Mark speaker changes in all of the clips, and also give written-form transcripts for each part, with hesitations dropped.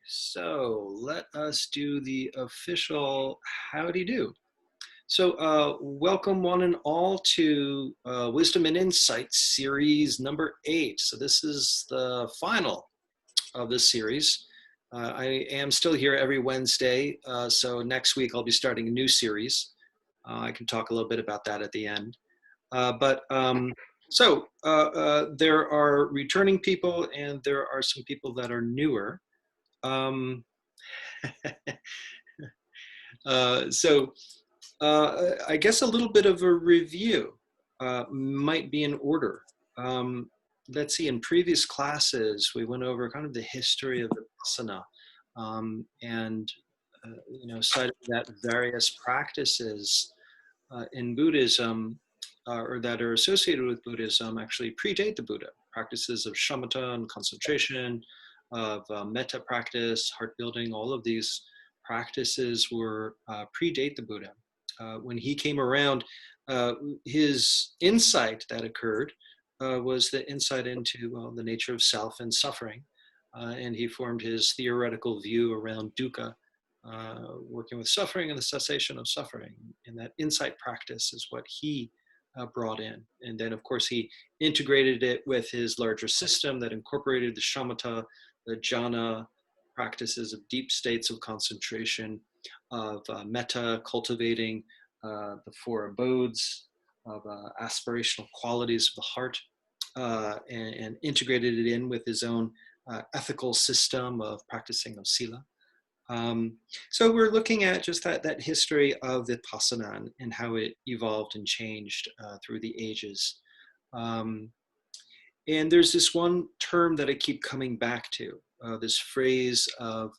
Speaker 1: So let us do the official howdy do. So, welcome one and all to Wisdom and Insight series number 8. So, this is the final of this series. I am still here every Wednesday. So, next week I'll be starting a new series. I can talk a little bit about that at the end. There are returning people and there are some people that are newer. Um, Uh, so I guess a little bit of a review might be in order. Um, let's see, in previous classes, we went over kind of the history of Vipassana and, cited that various practices in Buddhism or that are associated with Buddhism actually predate the Buddha. Practices of shamatha and concentration, of metta practice, heart building, all of these practices were predate the Buddha. When he came around, uh, his insight that occurred was the insight into the nature of self and suffering. And he formed his theoretical view around dukkha, working with suffering and the cessation of suffering. And that insight practice is what he brought in. And then, of course, he integrated it with his larger system that incorporated the shamatha, the jhana practices of deep states of concentration, of metta, cultivating the four abodes, of aspirational qualities of the heart, and integrated it in with his own ethical system of practicing of sila. So we're looking at just that history of Vipassana and how it evolved and changed through the ages. Um, and there's this one term that I keep coming back to, this phrase of,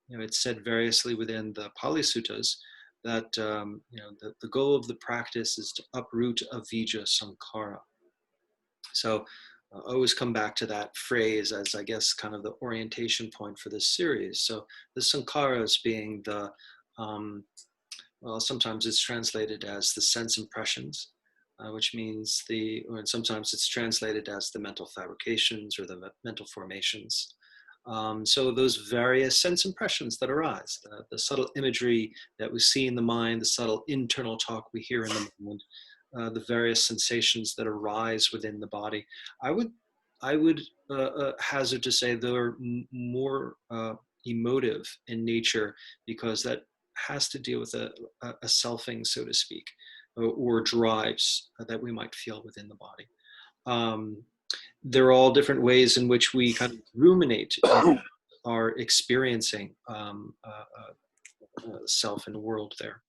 Speaker 1: it's said variously within the Pali Suttas that, the goal of the practice is to uproot avijja sankhara. So I always come back to that phrase as, I guess, kind of the orientation point for this series. So the sankharas being well, sometimes it's translated as the sense impressions, which means or sometimes it's translated as the mental fabrications or the mental formations. So those various sense impressions that arise, the subtle imagery that we see in the mind, the subtle internal talk we hear in the mind, the various sensations that arise within the body. I would hazard to say they're more emotive in nature because that has to deal with a selfing, so to speak, or drives that we might feel within the body. Um, they're all different ways in which we kind of ruminate our experiencing self and world there.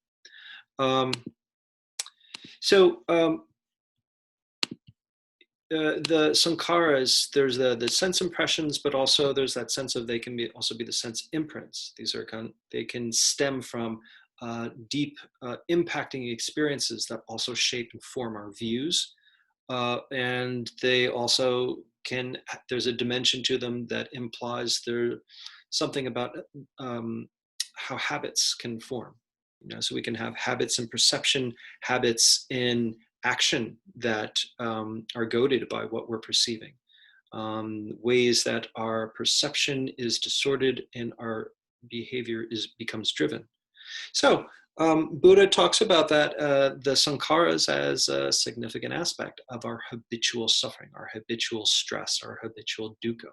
Speaker 1: Um, so the sankharas, there's the sense impressions, but also there's that sense of they can also be the sense imprints. These are they can stem from deep impacting experiences that also shape and form our views. And they also there's a dimension to them that implies there's something about how habits can form. So we can have habits in perception, habits in action that are goaded by what we're perceiving, ways that our perception is distorted and our behavior becomes driven. So Buddha talks about that, the sankharas as a significant aspect of our habitual suffering, our habitual stress, our habitual dukkha.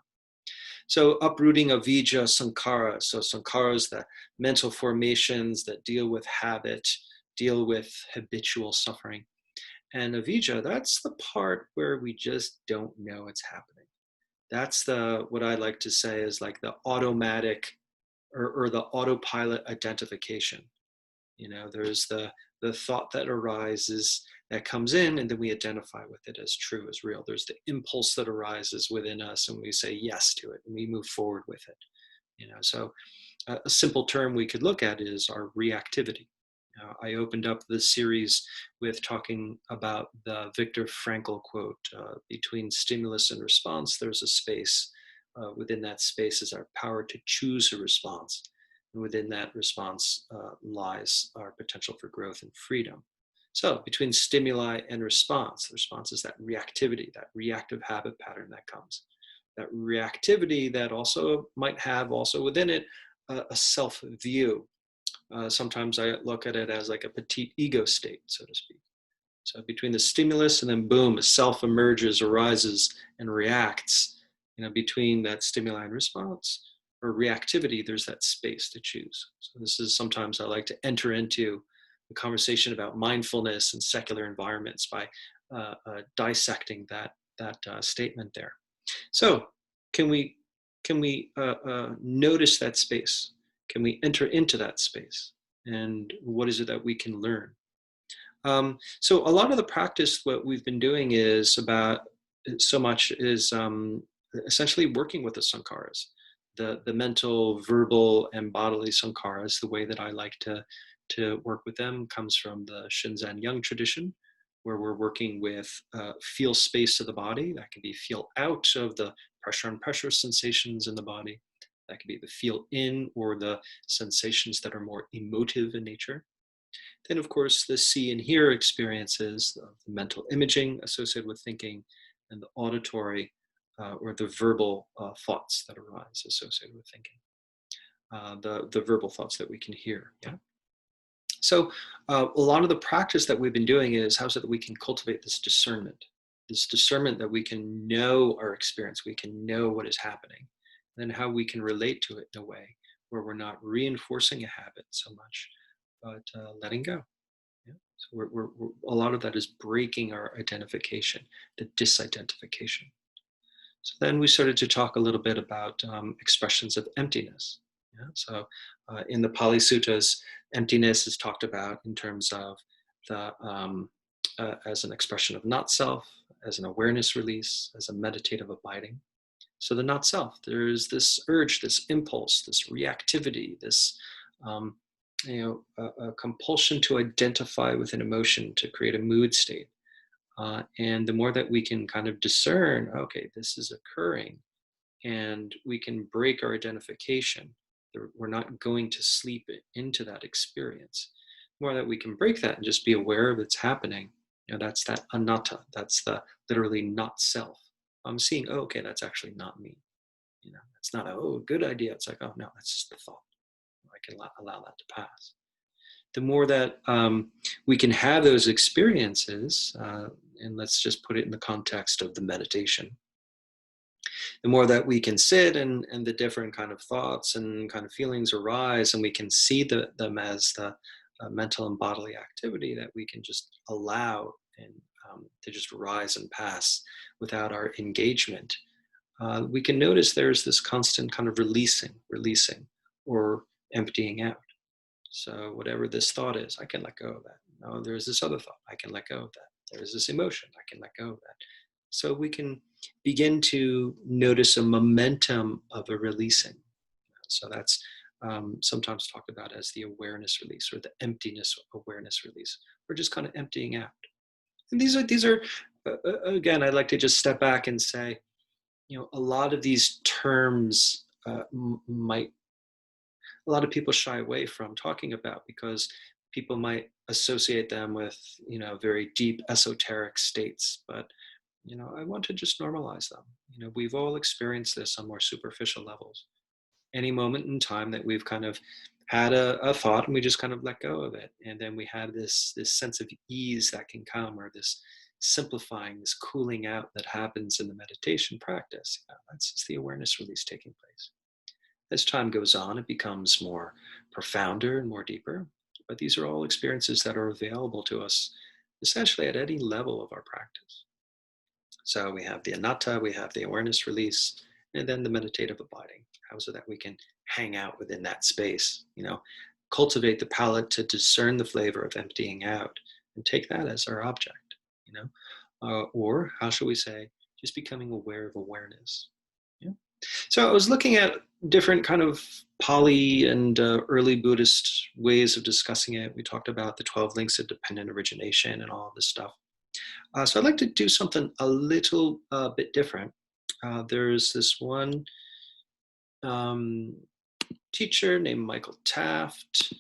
Speaker 1: So uprooting avijja sankhara, so sankharas, the mental formations that deal with habit, deal with habitual suffering. And avijja, that's the part where we just don't know it's happening. That's what I like to say is like the automatic or the autopilot identification. There's the thought that arises that comes in, and then we identify with it as true, as real. There's the impulse that arises within us, and we say yes to it, and we move forward with it. So a simple term we could look at is our reactivity. I opened up the series with talking about the Viktor Frankl quote, between stimulus and response, there's a space. Within that space is our power to choose a response. And within that response lies our potential for growth and freedom. So between stimuli and response, the response is that reactivity, that reactive habit pattern that comes. that reactivity that also might have also within it a self view. Sometimes I look at it as like a petite ego state, so to speak. So between the stimulus and then boom, a self emerges, arises, and reacts. Between that stimuli and response or reactivity, there's that space to choose. So this is sometimes I like to enter into the conversation about mindfulness and secular environments by dissecting that statement there. So can we notice that space? Can we enter into that space? And what is it that we can learn? So a lot of the practice, what we've been doing is about so much is essentially working with the sankharas, the mental, verbal, and bodily sankharas. The way that I like to work with them comes from the Shinzen Young tradition, where we're working with feel space of the body. That can be feel out of the pressure on pressure sensations in the body. That can be the feel in or the sensations that are more emotive in nature. Then, of course, the see and hear experiences, the mental imaging associated with thinking, and the auditory or the verbal thoughts that arise associated with thinking, the verbal thoughts that we can hear. Yeah. So a lot of the practice that we've been doing is how is it that we can cultivate this discernment that we can know our experience, we can know what is happening, and then how we can relate to it in a way where we're not reinforcing a habit so much, but letting go. Yeah. So a lot of that is breaking our identification, the disidentification. So then we started to talk a little bit about expressions of emptiness. Yeah? So in the Pali Suttas, emptiness is talked about in terms of the as an expression of not self, as an awareness release, as a meditative abiding. So the not self, there's this urge, this impulse, this reactivity, this um, a compulsion to identify with an emotion to create a mood state. And the more that we can kind of discern, okay, this is occurring, and we can break our identification, we're not going to sleep into that experience. The more that we can break that and just be aware of it's happening, that's that anatta, that's the literally not self. I'm seeing, oh, okay, that's actually not me. It's not a good idea. It's like, oh no, that's just the thought. I can allow that to pass. The more that we can have those experiences, and let's just put it in the context of the meditation, the more that we can sit and the different kind of thoughts and kind of feelings arise, and we can see them as the mental and bodily activity that we can just allow and to just rise and pass without our engagement. We can notice there's this constant kind of releasing, or emptying out. So whatever this thought is, I can let go of that. No, there's this other thought, I can let go of that. There's this emotion, I can let go of that. So we can begin to notice a momentum of a releasing. So that's sometimes talked about as the awareness release or the emptiness awareness release. We're just kind of emptying out. And these are again, I'd like to just step back and say, a lot of these terms a lot of people shy away from talking about because people might associate them with very deep esoteric states. But I want to just normalize them. We've all experienced this on more superficial levels. Any moment in time that we've kind of had a thought and we just kind of let go of it, and then we have this sense of ease that can come, or this simplifying, this cooling out that happens in the meditation practice. That's just the awareness release taking place. As time goes on, it becomes more profounder and more deeper. But these are all experiences that are available to us essentially at any level of our practice. So we have the anatta, we have the awareness release, and then the meditative abiding. How is it that we can hang out within that space? Cultivate the palate to discern the flavor of emptying out and take that as our object. Or how shall we say, just becoming aware of awareness. Yeah. So I was looking at different kind of Pali and early Buddhist ways of discussing it. We talked about the 12 links of dependent origination and all of this stuff. So I'd like to do something a little bit different. There's this one teacher named Michael Taft.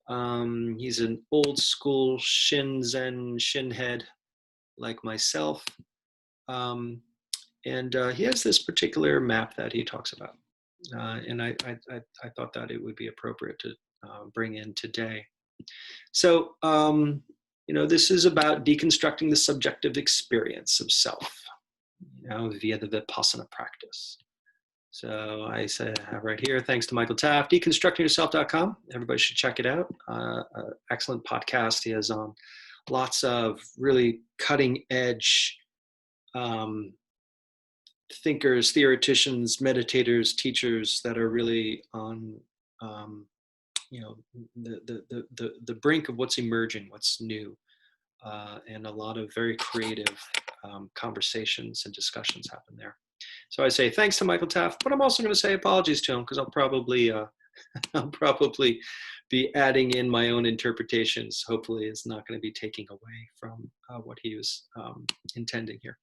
Speaker 1: He's an old school Shinzen Shinhead like myself. And he has this particular map that he talks about. And I thought that it would be appropriate to bring in today. So, this is about deconstructing the subjective experience of self, via the Vipassana practice. So I have right here, thanks to Michael Taft, deconstructingyourself.com. Everybody should check it out. Excellent podcast. He has on lots of really cutting edge thinkers, theoreticians, meditators, teachers that are really on the brink of what's emerging, what's new, and a lot of very creative conversations and discussions happen there. So I say thanks to Michael Taft, but I'm also going to say apologies to him because I'll probably be adding in my own interpretations. Hopefully, it's not going to be taking away from what he was intending here.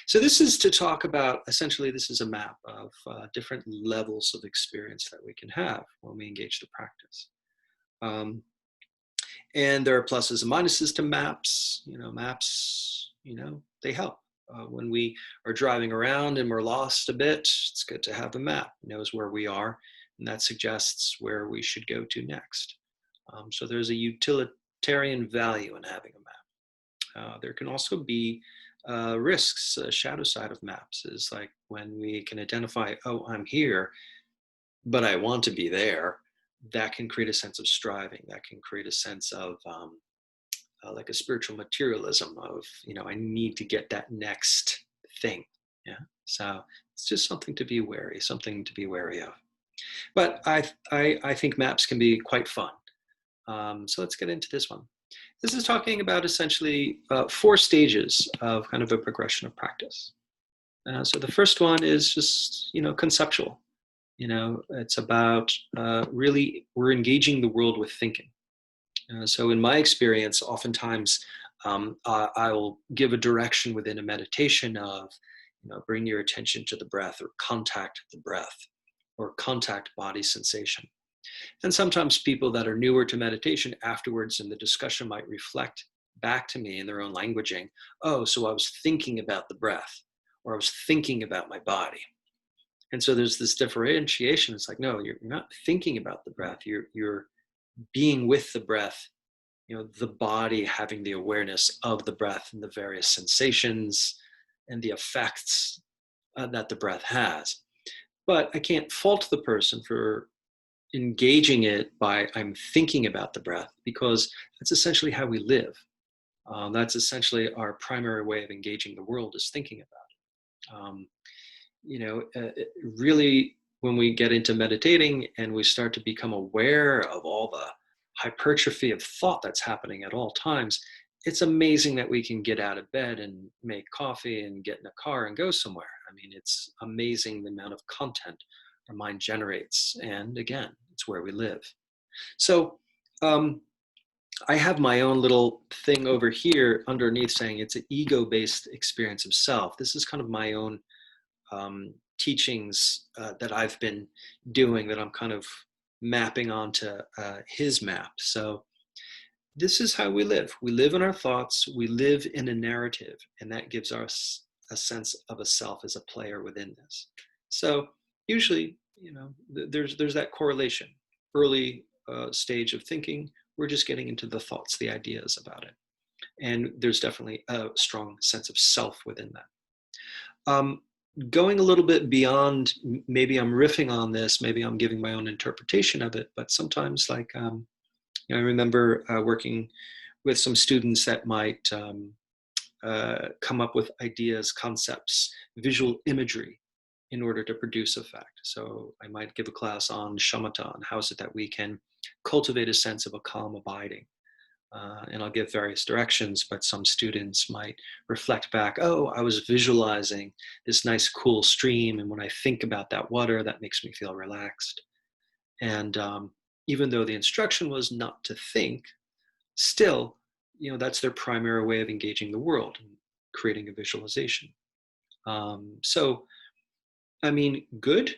Speaker 1: So this is to talk about, essentially, this is a map of different levels of experience that we can have when we engage the practice. And there are pluses and minuses to maps. Maps, they help. When we are driving around and we're lost a bit, it's good to have a map. It knows where we are, and that suggests where we should go to next. So there's a utilitarian value in having a map. There can also be risks. Shadow side of maps is like when we can identify, oh, I'm here, but I want to be there. That can create a sense of striving. That can create a sense of like a spiritual materialism of, I need to get that next thing. Yeah. So it's just something to be wary of. But I think maps can be quite fun. So let's get into this one. This is talking about essentially 4 stages of kind of a progression of practice. So the first one is just, conceptual. It's about really, we're engaging the world with thinking. So in my experience, oftentimes I will give a direction within a meditation of, bring your attention to the breath, or contact the breath, or contact body sensation. And sometimes people that are newer to meditation afterwards in the discussion might reflect back to me in their own languaging, oh, so I was thinking about the breath, or I was thinking about my body. And so there's this differentiation. It's like, no, you're not thinking about the breath. You're being with the breath, the body having the awareness of the breath and the various sensations and the effects that the breath has. But I can't fault the person for engaging it by I'm thinking about the breath, because that's essentially how we live. That's essentially our primary way of engaging the world, is thinking about it. Really, when we get into meditating and we start to become aware of all the hypertrophy of thought that's happening at all times, it's amazing that we can get out of bed and make coffee and get in a car and go somewhere. I mean, it's amazing the amount of content our mind generates. And again, it's where we live. So I have my own little thing over here underneath saying it's an ego-based experience of self. This is kind of my own teachings that I've been doing, that I'm kind of mapping onto his map. So this is how we live. We live in our thoughts. We live in a narrative, and that gives us a sense of a self as a player within this. So usually, there's that correlation. Early stage of thinking, we're just getting into the thoughts, the ideas about it. And there's definitely a strong sense of self within that. Going a little bit beyond, maybe I'm riffing on this, maybe I'm giving my own interpretation of it, but sometimes I remember working with some students that might come up with ideas, concepts, visual imagery in order to produce effect. So I might give a class on shamatha, on how is it that we can cultivate a sense of a calm abiding. And I'll give various directions, but some students might reflect back, oh, I was visualizing this nice cool stream, and when I think about that water, that makes me feel relaxed. And even though the instruction was not to think, still, that's their primary way of engaging the world and creating a visualization. So, I mean, good,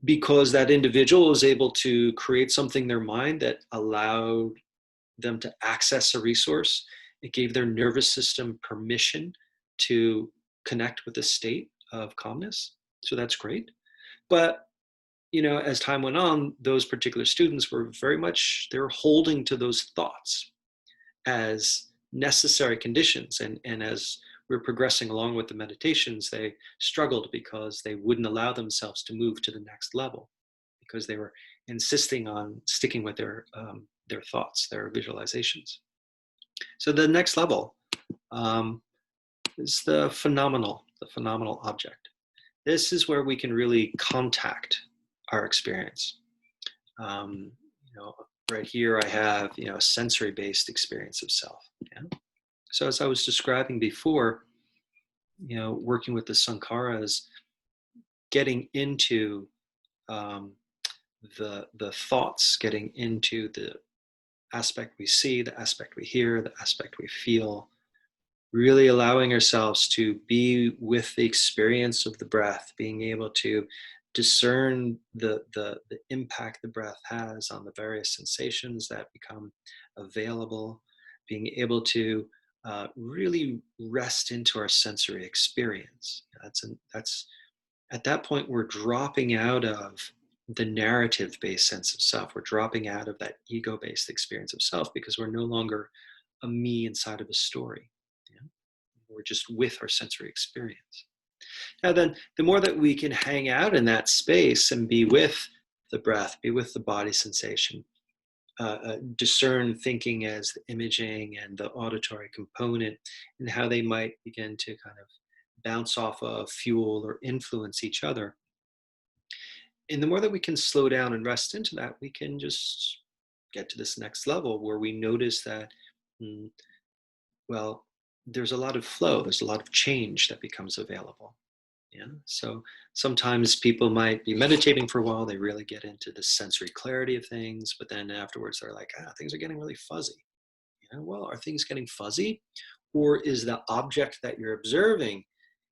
Speaker 1: because that individual was able to create something in their mind that allowed them to access a resource. It gave their nervous system permission to connect with a state of calmness. So that's great. But as time went on, those particular students were very much, they were holding to those thoughts as necessary conditions. And as we were progressing along with the meditations, they struggled because they wouldn't allow themselves to move to the next level because they were insisting on sticking with their thoughts, their visualizations. So the next level um, is the phenomenal object. This is where we can really contact our experience. Um, right here I have a sensory-based experience of self. Yeah? So as I was describing before, working with the sankharas, getting into um, the thoughts, getting into the aspect we see, the aspect we hear, the aspect we feel, really allowing ourselves to be with the experience of the breath, being able to discern the impact the breath has on the various sensations that become available, being able to really rest into our sensory experience. That's at that point we're dropping out of the narrative-based sense of self. We're dropping out of that ego-based experience of self because we're no longer a me inside of a story. Yeah? We're just with our sensory experience. Now then, the more that we can hang out in that space and be with the breath, be with the body sensation, discern thinking as the imaging and the auditory component, and how they might begin to kind of bounce off of, fuel, or influence each other. And the more that we can slow down and rest into that, we can just get to this next level where we notice that, mm, well, there's a lot of flow, there's a lot of change that becomes available. Yeah. So sometimes people might be meditating for a while, they really get into the sensory clarity of things, but then afterwards they're like, things are getting really fuzzy. Well, are things getting fuzzy? Or is the object that you're observing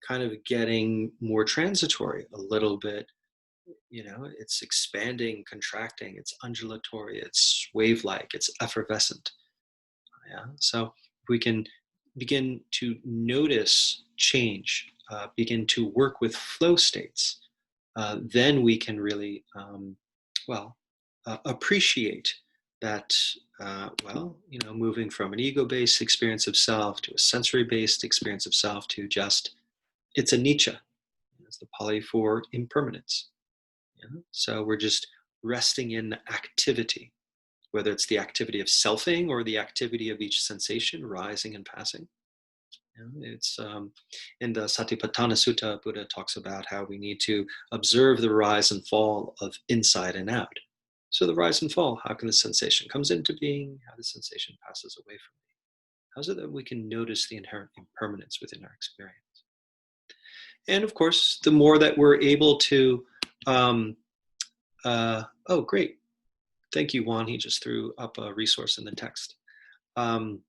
Speaker 1: kind of getting more transitory, a little bit? It's expanding, contracting, it's undulatory, it's wave-like, it's effervescent. Yeah. So we can begin to notice change, begin to work with flow states, then we can really, appreciate that, moving from an ego-based experience of self to a sensory-based experience of self to just, it's anicca. It's the Pali for impermanence. Yeah? So we're just resting in the activity, whether it's the activity of selfing or the activity of each sensation rising and passing. It's in the Satipatthana Sutta, Buddha talks about how we need to observe the rise and fall of inside and out. So the rise and fall, how can the sensation comes into being, how the sensation passes away from me? How is it that we can notice the inherent impermanence within our experience? And of course, the more that we're able to, oh, great. Thank you, Juan. He just threw up a resource in the text. The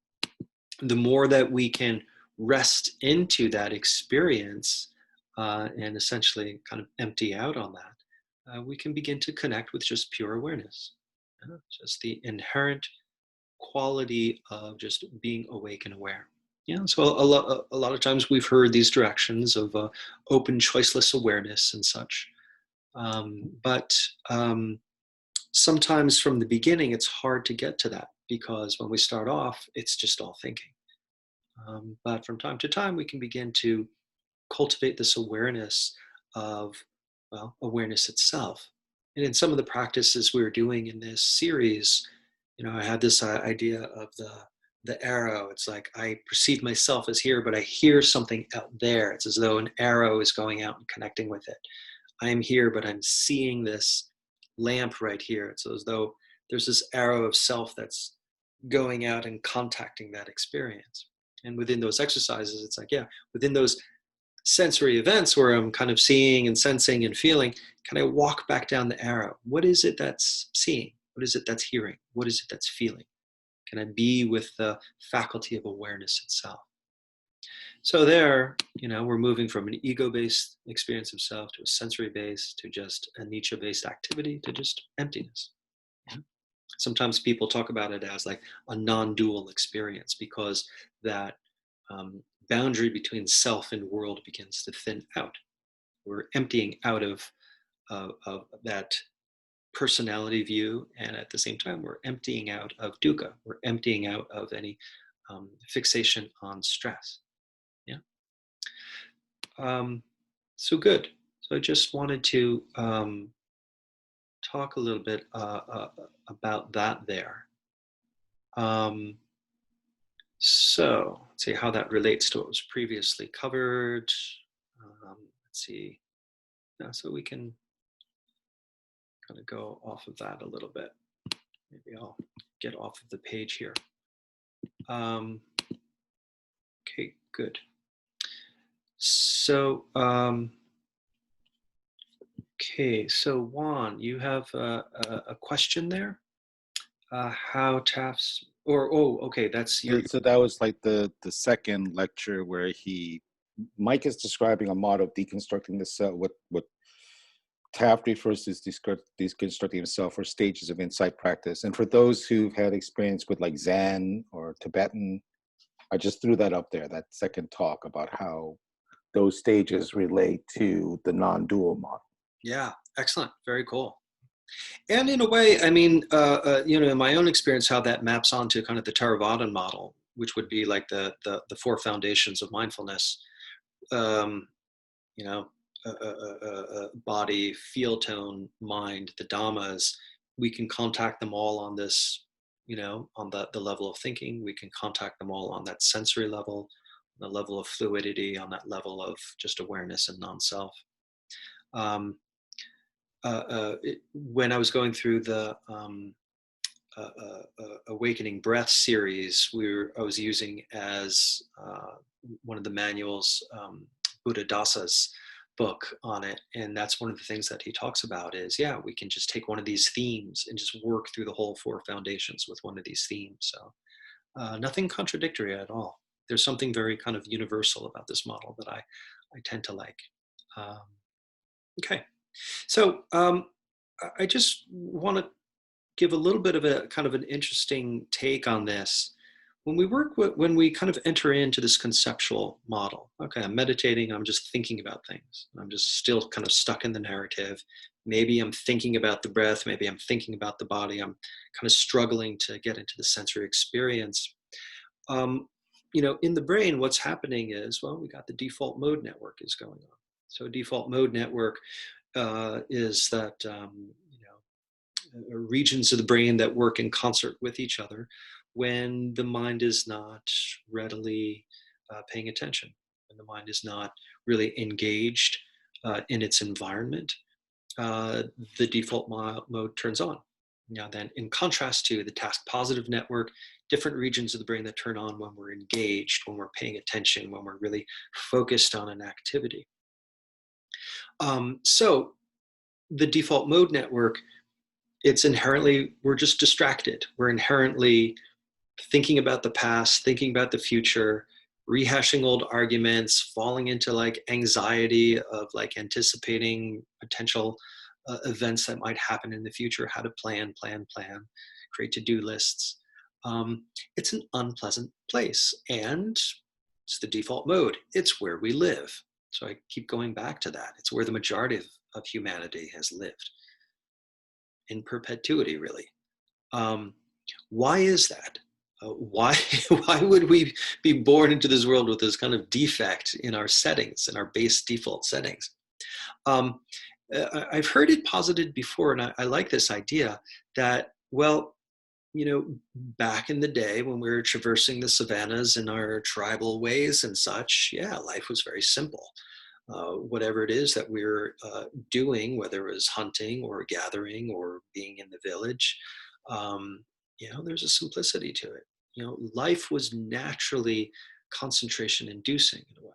Speaker 1: more that we can rest into that experience and essentially kind of empty out on that, we can begin to connect with just pure awareness. Just the inherent quality of just being awake and aware. Yeah, so a lot of times we've heard these directions of open, choiceless awareness and such. But sometimes from the beginning, it's hard to get to that because when we start off, it's just all thinking. But from time to time, we can begin to cultivate this awareness of, well, awareness itself. And in some of the practices we were doing in this series, I had this idea of the arrow. It's like I perceive myself as here, but I hear something out there. It's as though an arrow is going out and connecting with it. I am here, but I'm seeing this lamp right here. It's as though there's this arrow of self that's going out and contacting that experience. And within those exercises, it's like, yeah, within those sensory events where I'm kind of seeing and sensing and feeling, can I walk back down the arrow? What is it that's seeing? What is it that's hearing? What is it that's feeling? Can I be with the faculty of awareness itself? So there, we're moving from an ego-based experience of self to a sensory-based to just a anicca-based activity to just emptiness. Sometimes people talk about it as like a non-dual experience because that boundary between self and world begins to thin out. we're emptying out of that personality view, and at the same time we're emptying out of dukkha, we're emptying out of any fixation on stress. Yeah. So good. So I just wanted to talk a little bit about that there. So let's see how that relates to what was previously covered. Let's see. So we can kind of go off of that a little bit. Maybe I'll get off of the page here. Okay, good. So, okay, so Juan, you have a question there? How TAFs, or, oh, okay, that's your...
Speaker 2: So that was like the second lecture where Mike is describing a model of deconstructing the self, what Taft refers to as deconstructing himself, or stages of insight practice. And for those who've had experience with like Zen or Tibetan, I just threw that up there, that second talk about how those stages relate to the non-dual model.
Speaker 1: Yeah, excellent. Very cool. And in a way, I mean, in my own experience, how that maps onto kind of the Theravadan model, which would be like the four foundations of mindfulness, you know, body, feel, tone, mind, the dhammas. We can contact them all on this, on the level of thinking. We can contact them all on that sensory level, the level of fluidity, on that level of just awareness and non-self. When I was going through the Awakening Breath series, I was using as one of the manuals, Buddha Dasa's book on it, and that's one of the things that he talks about is, yeah, we can just take one of these themes and just work through the whole four foundations with one of these themes. So nothing contradictory at all. There's something very kind of universal about this model that I tend to like. Okay. So I just want to give a little bit of a kind of an interesting take on this. When we kind of enter into this conceptual model, okay, I'm meditating, I'm just thinking about things. I'm just still kind of stuck in the narrative. Maybe I'm thinking about the breath, maybe I'm thinking about the body. I'm kind of struggling to get into the sensory experience. In the brain, what's happening is, well, we got the default mode network is going on. So default mode network is that regions of the brain that work in concert with each other when the mind is not readily paying attention, when the mind is not really engaged in its environment, the default mode turns on. Now then, in contrast to the task positive network, different regions of the brain that turn on when we're engaged, when we're paying attention, when we're really focused on an activity. So the default mode network, it's inherently, we're just distracted. We're inherently thinking about the past, thinking about the future, rehashing old arguments, falling into like anxiety of like anticipating potential events that might happen in the future, how to plan, create to-do lists. It's an unpleasant place, and it's the default mode. It's where we live. So I keep going back to that. It's where the majority of humanity has lived in perpetuity, really. Why is that? Why would we be born into this world with this kind of defect in our settings, in our base default settings? I've heard it posited before, and I like this idea that, well, back in the day when we were traversing the savannas in our tribal ways and such, yeah, life was very simple. Whatever it is that we're doing, whether it was hunting or gathering or being in the village, there's a simplicity to it. Life was naturally concentration inducing in a way.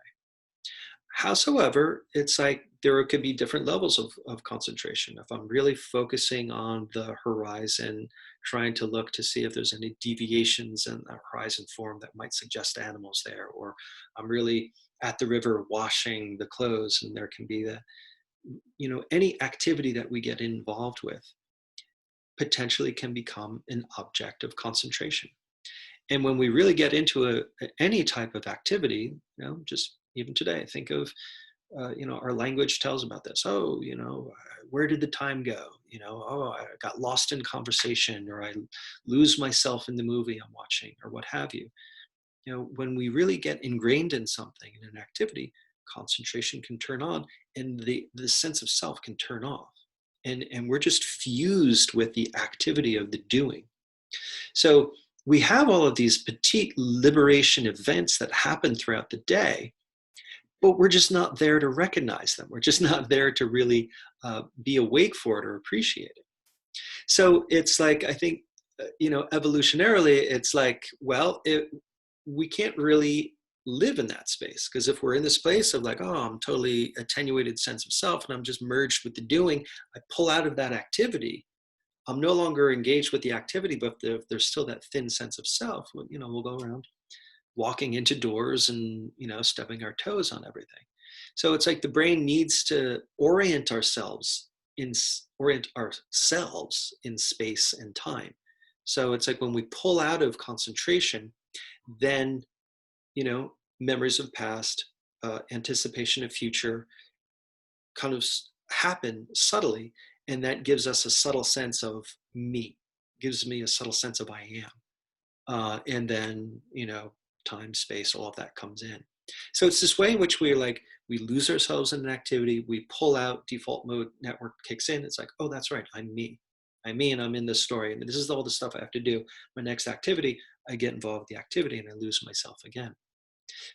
Speaker 1: Howsoever, it's like there could be different levels of concentration. If I'm really focusing on the horizon, trying to look to see if there's any deviations in the horizon form that might suggest animals there, or I'm really at the river washing the clothes, and there can be any activity that we get involved with potentially can become an object of concentration. And when we really get into any type of activity, just even today, think of our language tells about this. Oh, where did the time go? Oh, I got lost in conversation, or I lose myself in the movie I'm watching, or what have you. When we really get ingrained in something, in an activity, concentration can turn on, and the sense of self can turn off. And we're just fused with the activity of the doing. So we have all of these petite liberation events that happen throughout the day, but we're just not there to recognize them. We're just not there to really be awake for it or appreciate it. So it's like, I think, evolutionarily, it's like, well, we can't really live in that space, because if we're in the space of like, oh, I'm totally attenuated sense of self and I'm just merged with the doing, I pull out of that activity. I'm no longer engaged with the activity, but if there's still that thin sense of self, we'll go around walking into doors and, stubbing our toes on everything. So it's like the brain needs to orient ourselves in space and time. So it's like when we pull out of concentration, then, memories of past, anticipation of future kind of happen subtly. And that gives us a subtle sense of me, gives me a subtle sense of I am. And then, time, space, all of that comes in. So it's this way in which we lose ourselves in an activity, we pull out, default mode network kicks in. It's like, oh, that's right, I'm me. I'm me, and I'm in this story. And this is all the stuff I have to do. My next activity, I get involved with the activity and I lose myself again.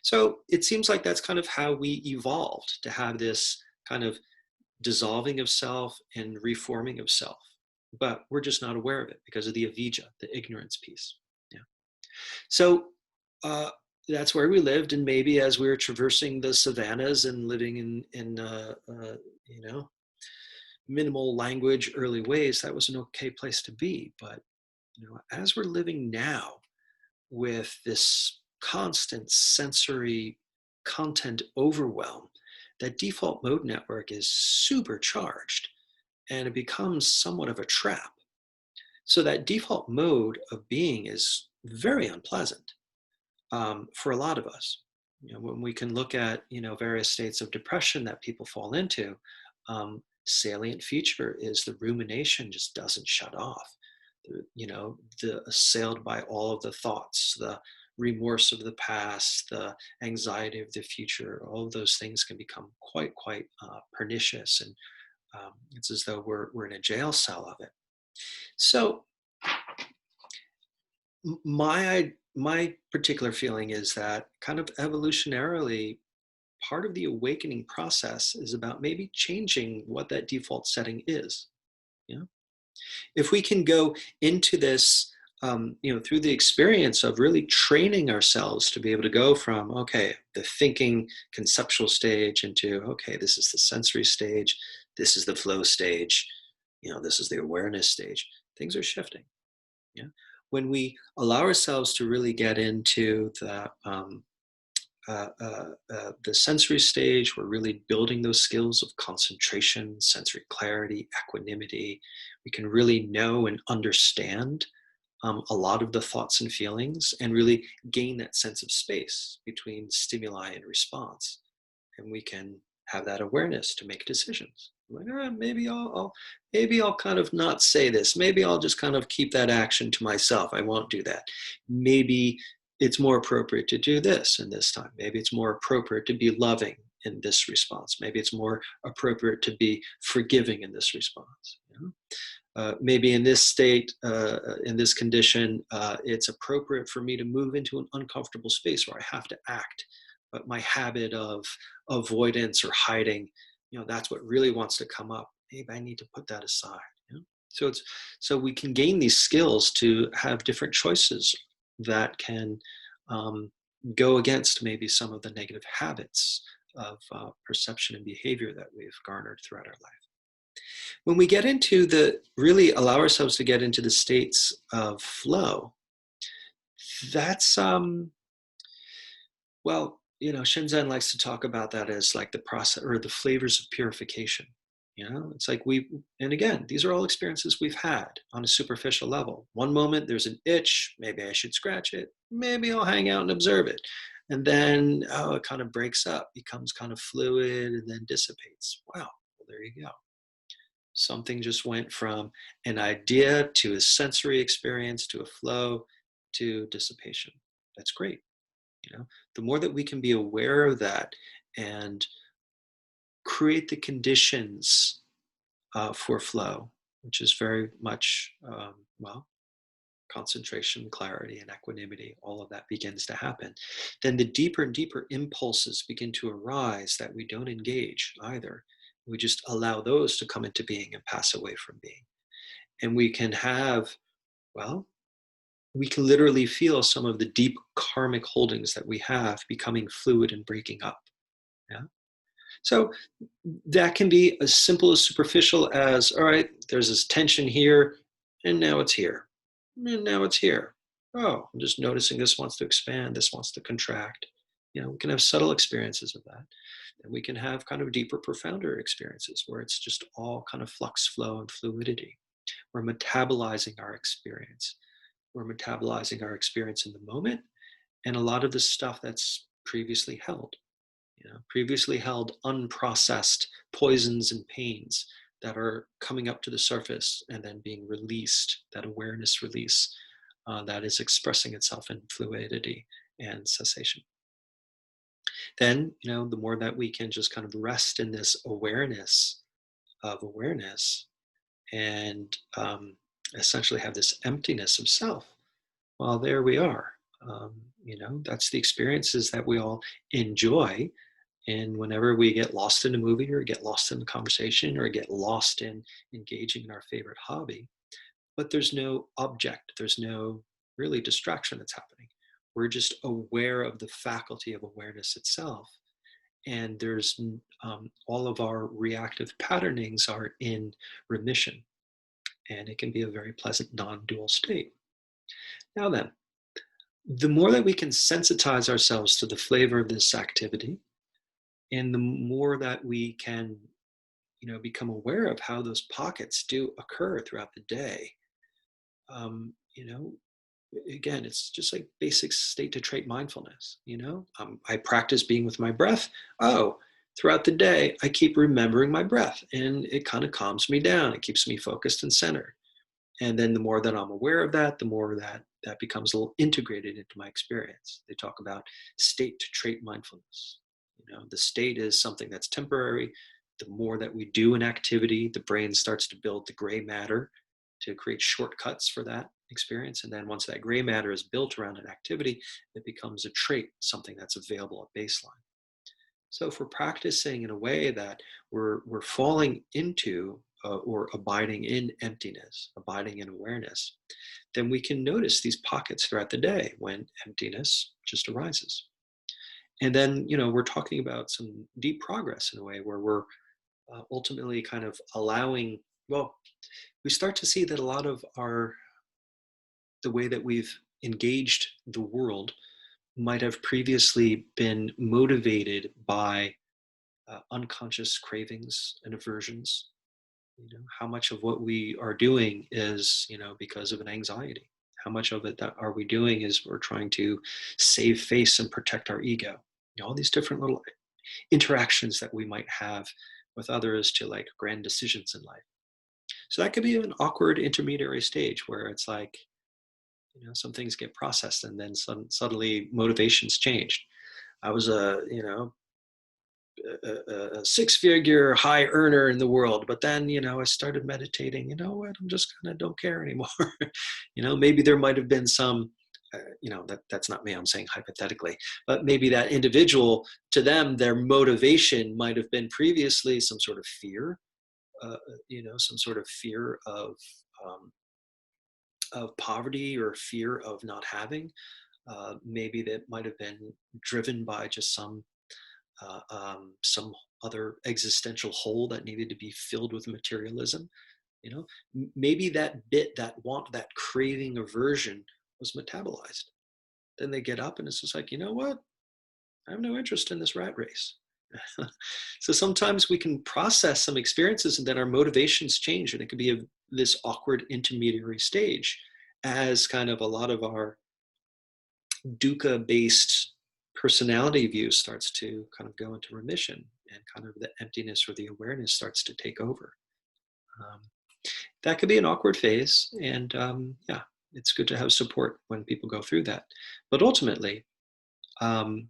Speaker 1: So it seems like that's kind of how we evolved, to have this kind of dissolving of self and reforming of self. But we're just not aware of it because of the avijja, the ignorance piece. Yeah. So that's where we lived, and maybe as we were traversing the savannas and living in minimal language early ways, that was an okay place to be. But as we're living now with this constant sensory content overwhelm, that default mode network is supercharged, and it becomes somewhat of a trap. So that default mode of being is very unpleasant for a lot of us. When we can look at various states of depression that people fall into, salient feature is the rumination just doesn't shut off. The assailed by all of the thoughts, the remorse of the past, the anxiety of the future, all of those things can become quite pernicious, and it's as though we're in a jail cell of it. So my particular feeling is that kind of evolutionarily, part of the awakening process is about maybe changing what that default setting is. If we can go into this, through the experience of really training ourselves to be able to go from, okay, the thinking conceptual stage into, okay, this is the sensory stage, this is the flow stage, this is the awareness stage, things are shifting. Yeah. When we allow ourselves to really get into the sensory stage, we're really building those skills of concentration, sensory clarity, equanimity. We can really know and understand a lot of the thoughts and feelings, and really gain that sense of space between stimuli and response. And we can have that awareness to make decisions. Like, maybe I'll kind of not say this. Maybe I'll just kind of keep that action to myself. I won't do that. Maybe it's more appropriate to do this in this time. Maybe it's more appropriate to be loving in this response. Maybe it's more appropriate to be forgiving in this response. Maybe in this state, in this condition, it's appropriate for me to move into an uncomfortable space where I have to act. But my habit of avoidance or hiding, that's what really wants to come up. Maybe I need to put that aside. So we can gain these skills to have different choices that can go against maybe some of the negative habits of perception and behavior that we've garnered throughout our life. When we get into really allow ourselves to get into the states of flow, that's, Shinzen likes to talk about that as like the process or the flavors of purification. It's like and again, these are all experiences we've had on a superficial level. One moment there's an itch, maybe I should scratch it, maybe I'll hang out and observe it. And then, oh, it kind of breaks up, becomes kind of fluid, and then dissipates. Wow, well, there you go. Something just went from an idea to a sensory experience to a flow to dissipation. That's great. The more that we can be aware of that and create the conditions for flow, which is very much, well, concentration, clarity, and equanimity, all of that begins to happen. Then the deeper and deeper impulses begin to arise that we don't engage either. We just allow those to come into being and pass away from being. And we can have, well, we can literally feel some of the deep karmic holdings that we have becoming fluid and breaking up. Yeah. So that can be as simple as superficial as, all right, there's this tension here, and now it's here. And now it's here. Oh, I'm just noticing this wants to expand, this wants to contract. We can have subtle experiences of that. And we can have kind of deeper, profounder experiences where it's just all kind of flux, flow, and fluidity. We're metabolizing our experience. We're metabolizing our experience in the moment, and a lot of the stuff that's previously held. Previously held unprocessed poisons and pains that are coming up to the surface and then being released, that awareness release that is expressing itself in fluidity and cessation. Then, the more that we can just kind of rest in this awareness of awareness and essentially have this emptiness of self, well, there we are. That's the experiences that we all enjoy. And whenever we get lost in a movie or get lost in a conversation or get lost in engaging in our favorite hobby, but there's no object, there's no really distraction that's happening. We're just aware of the faculty of awareness itself. And there's all of our reactive patternings are in remission. And it can be a very pleasant non-dual state. Now then, the more that we can sensitize ourselves to the flavor of this activity, and the more that we can become aware of how those pockets do occur throughout the day, you know again, it's just like basic state to trait mindfulness. I practice being with my breath. Oh, throughout the day I keep remembering my breath, and it kind of calms me down. It keeps me focused and centered. And then the more that I'm aware of that, the more that becomes a little integrated into my experience. They talk about state to trait mindfulness. The state is something that's temporary. The more that we do an activity, the brain starts to build the gray matter to create shortcuts for that experience. And then once that gray matter is built around an activity, it becomes a trait, something that's available at baseline. So if we're practicing in a way that we're falling into or abiding in emptiness, abiding in awareness, then we can notice these pockets throughout the day when emptiness just arises. And then, we're talking about some deep progress in a way where we're ultimately kind of allowing, well, we start to see that a lot of the way that we've engaged the world might have previously been motivated by unconscious cravings and aversions. How much of what we are doing is, because of an anxiety? How much of it that are we doing is we're trying to save face and protect our ego? All these different little interactions that we might have with others to like grand decisions in life. So that could be an awkward intermediary stage where it's like, some things get processed and then suddenly motivations changed. I was a six-figure high earner in the world, but then I started meditating. You know what, I'm just kind of don't care anymore. Maybe there might have been some that's not me, I'm saying hypothetically, but maybe that individual, to them, their motivation might have been previously some sort of fear, some sort of fear of poverty or fear of not having. Maybe that might have been driven by just some other existential hole that needed to be filled with materialism. Maybe that bit, that want, that craving, aversion was metabolized. Then they get up and it's just like, you know what? I have no interest in this rat race. So sometimes we can process some experiences and then our motivations change, and it could be this awkward intermediary stage as kind of a lot of our dukkha-based personality view starts to kind of go into remission, and kind of the emptiness or the awareness starts to take over. Um, that could be an awkward phase, and yeah, it's good to have support when people go through that. But ultimately, um,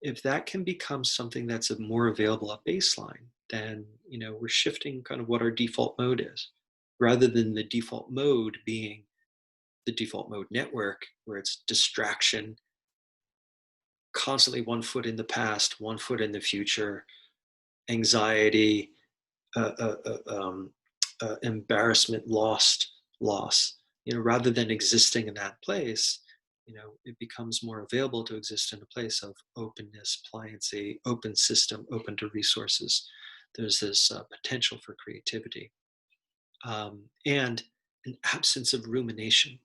Speaker 1: if that can become something that's a more available at baseline, then we're shifting kind of what our default mode is, rather than the default mode being the default mode network, where it's distraction, constantly one foot in the past, one foot in the future, anxiety, uh, uh, uh, um, embarrassment, loss. Rather than existing in that place, it becomes more available to exist in a place of openness, pliancy, open system, open to resources. There's this potential for creativity, and an absence of rumination.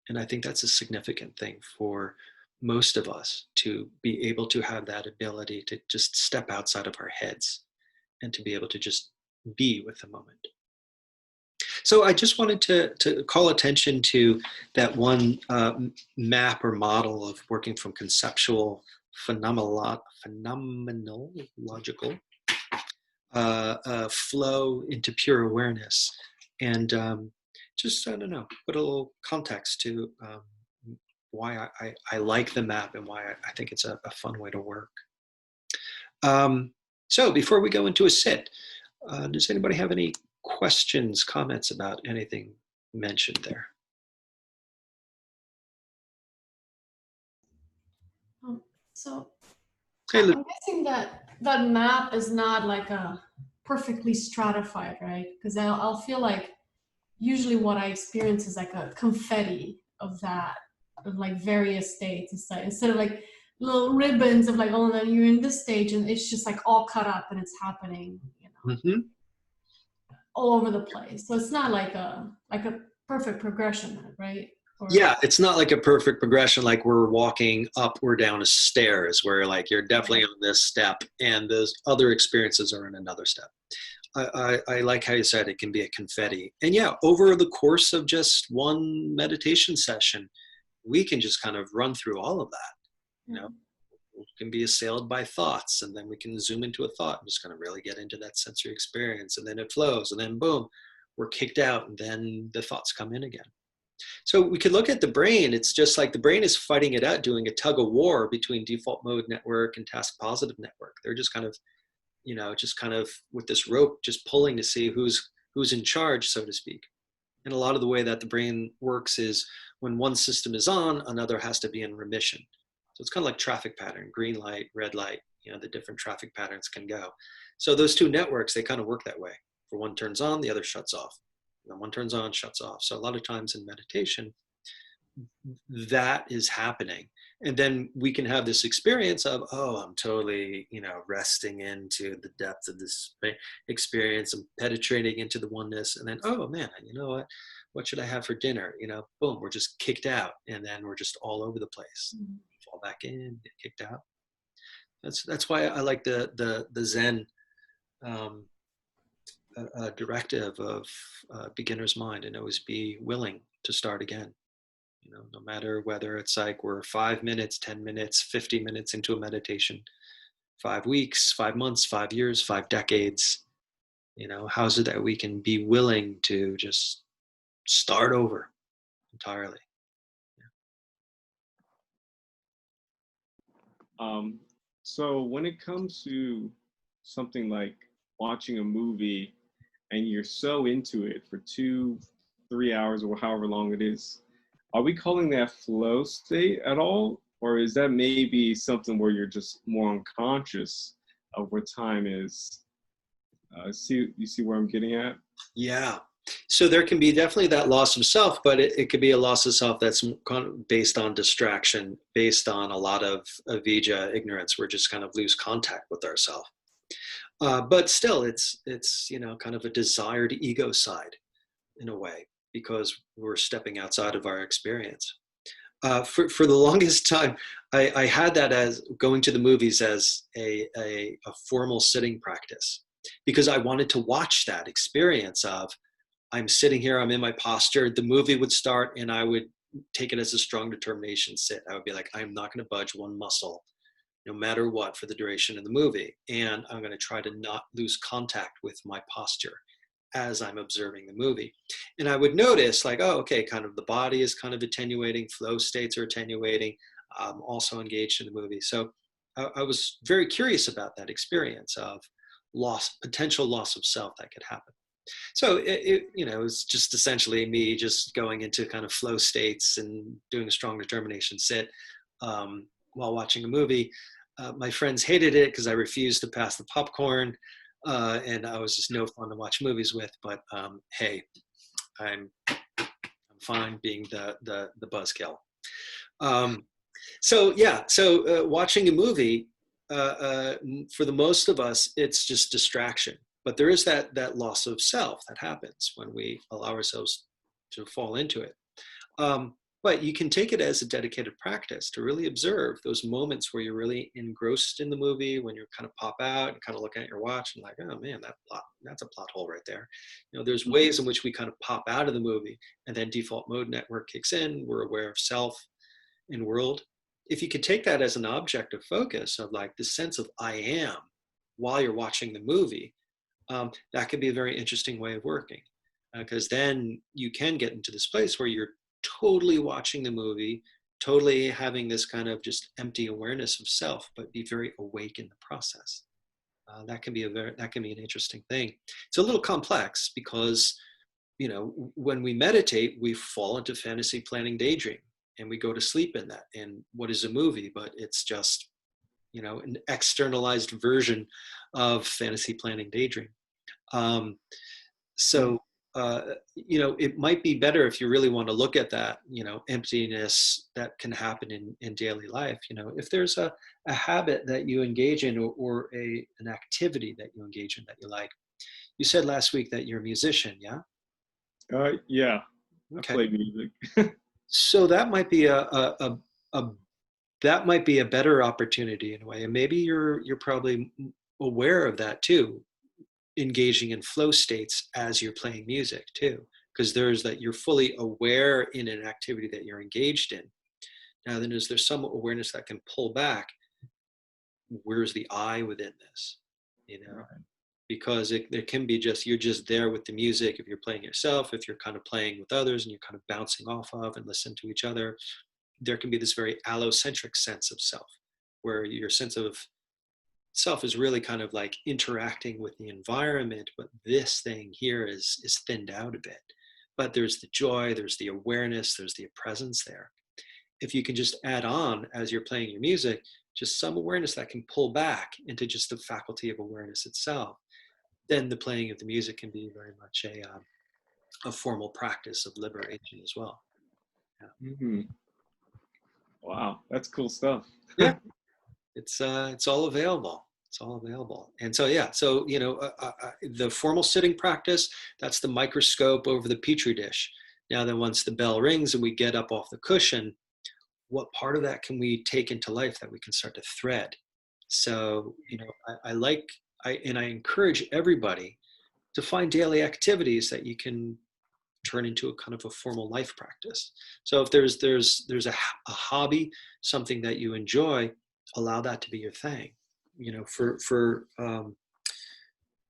Speaker 1: And I think that's a significant thing for most of us, to be able to have that ability to just step outside of our heads and to be able to just be with the moment. So I just wanted to call attention to that one map or model of working from conceptual phenomenological flow into pure awareness. And just, I don't know, put a little context to why I like the map, and why I think it's a fun way to work. So before we go into a sit, does anybody have any questions, comments about anything mentioned there?
Speaker 3: So
Speaker 1: Hey,
Speaker 3: I'm guessing that that map is not like a perfectly stratified, right? Because I'll feel like usually what I experience is like a confetti of that, of like various states instead of like little ribbons of like, oh, then you're in this stage, and it's just like all cut up and it's happening,
Speaker 1: Mm-hmm.
Speaker 3: all over the place. So it's not like a perfect progression, right? Or,
Speaker 1: Yeah, it's not like a perfect progression, like we're walking up or down a stairs, where like you're definitely on this step and those other experiences are in another step. I like how you said it can be a confetti. And yeah, over the course of just one meditation session, we can just kind of run through all of that. We can be assailed by thoughts, and then we can zoom into a thought and just kind of really get into that sensory experience, and then it flows, and then boom, we're kicked out, and then the thoughts come in again. So we could look at the brain. It's just like the brain is fighting it out, doing a tug of war between default mode network and task positive network. They're just kind of with this rope, just pulling to see who's in charge, so to speak. And a lot of the way that the brain works is, when one system is on, another has to be in remission. So it's kind of like traffic pattern: green light, red light. The different traffic patterns can go. So those two networks, they kind of work that way. For one turns on, the other shuts off. And then one turns on, shuts off. So a lot of times in meditation, that is happening. And then we can have this experience of, oh, I'm totally, resting into the depth of this experience. I'm penetrating into the oneness. And then, oh man, you know what should I have for dinner? Boom, we're just kicked out. And then we're just all over the place. Mm-hmm. Fall back in, get kicked out. That's why I like the Zen directive of beginner's mind, and always be willing to start again. No matter whether it's like we're 5 minutes, 10 minutes, 50 minutes into a meditation, 5 weeks, 5 months, 5 years, 5 decades, how's it that we can be willing to just start over entirely?
Speaker 4: So when it comes to something like watching a movie and you're so into it for 2-3 hours or however long it is, are we calling that flow state at all? Or is that maybe something where you're just more unconscious of what time is? You see where I'm getting at?
Speaker 1: Yeah. So there can be definitely that loss of self, but it could be a loss of self that's kind of based on distraction, based on a lot of avijja, ignorance. We're just kind of lose contact with ourselves. But still, it's kind of a desired ego side in a way, because we're stepping outside of our experience. For the longest time, I had that as going to the movies as a formal sitting practice, because I wanted to watch that experience of, I'm sitting here, I'm in my posture, the movie would start, and I would take it as a strong determination sit. I would be like, I'm not going to budge one muscle, no matter what, for the duration of the movie. And I'm going to try to not lose contact with my posture as I'm observing the movie. And I would notice like, oh, okay, kind of the body is kind of attenuating, flow states are attenuating. I'm also engaged in the movie. So I was very curious about that experience of potential loss of self that could happen. So it was just essentially me just going into kind of flow states and doing a strong determination sit while watching a movie. My friends hated it because I refused to pass the popcorn, and I was just no fun to watch movies with. But hey, I'm fine being the buzzkill. So watching a movie for the most of us, it's just distraction. But there is that loss of self that happens when we allow ourselves to fall into it. But you can take it as a dedicated practice to really observe those moments where you're really engrossed in the movie, when you kind of pop out and kind of looking at your watch and like, oh man, that's a plot hole right there. There's ways in which we kind of pop out of the movie and then default mode network kicks in. We're aware of self and world. If you could take that as an object of focus of like the sense of I am while you're watching the movie, that could be a very interesting way of working, because then you can get into this place where you're totally watching the movie, totally having this kind of just empty awareness of self, but be very awake in the process. That can be an interesting thing. It's a little complex because, when we meditate, we fall into fantasy planning daydream and we go to sleep in that. And what is a movie? But it's just, an externalized version of fantasy planning daydream. It might be better if you really want to look at that, emptiness that can happen in daily life. If there's a habit that you engage in or an activity that you engage in that you like. You said last week that you're a musician, yeah?
Speaker 4: Yeah,
Speaker 1: okay.
Speaker 4: I play music.
Speaker 1: So that might be that might be a better opportunity in a way. And maybe you're probably aware of that too, engaging in flow states as you're playing music too, because there's that you're fully aware in an activity that you're engaged in. Now then, is there some awareness that can pull back? Where's the I within this? Right. Because there can be you're just there with the music. If you're playing yourself, if you're kind of playing with others and you're kind of bouncing off of and listen to each other, there can be this very allocentric sense of self, where your sense of self is really kind of like interacting with the environment, but this thing here is thinned out a bit. But there's the joy, there's the awareness, there's the presence there. If you can just add on as you're playing your music, just some awareness that can pull back into just the faculty of awareness itself, then the playing of the music can be very much a formal practice of liberation as well.
Speaker 4: Yeah. Mm-hmm. Wow, that's cool stuff.
Speaker 1: Yeah, it's all available. It's all available. And so, the formal sitting practice, that's the microscope over the petri dish. Now then, once the bell rings and we get up off the cushion, what part of that can we take into life that we can start to thread? So, I encourage everybody to find daily activities that you can turn into a kind of a formal life practice. So if there's a hobby, something that you enjoy, allow that to be your thing. For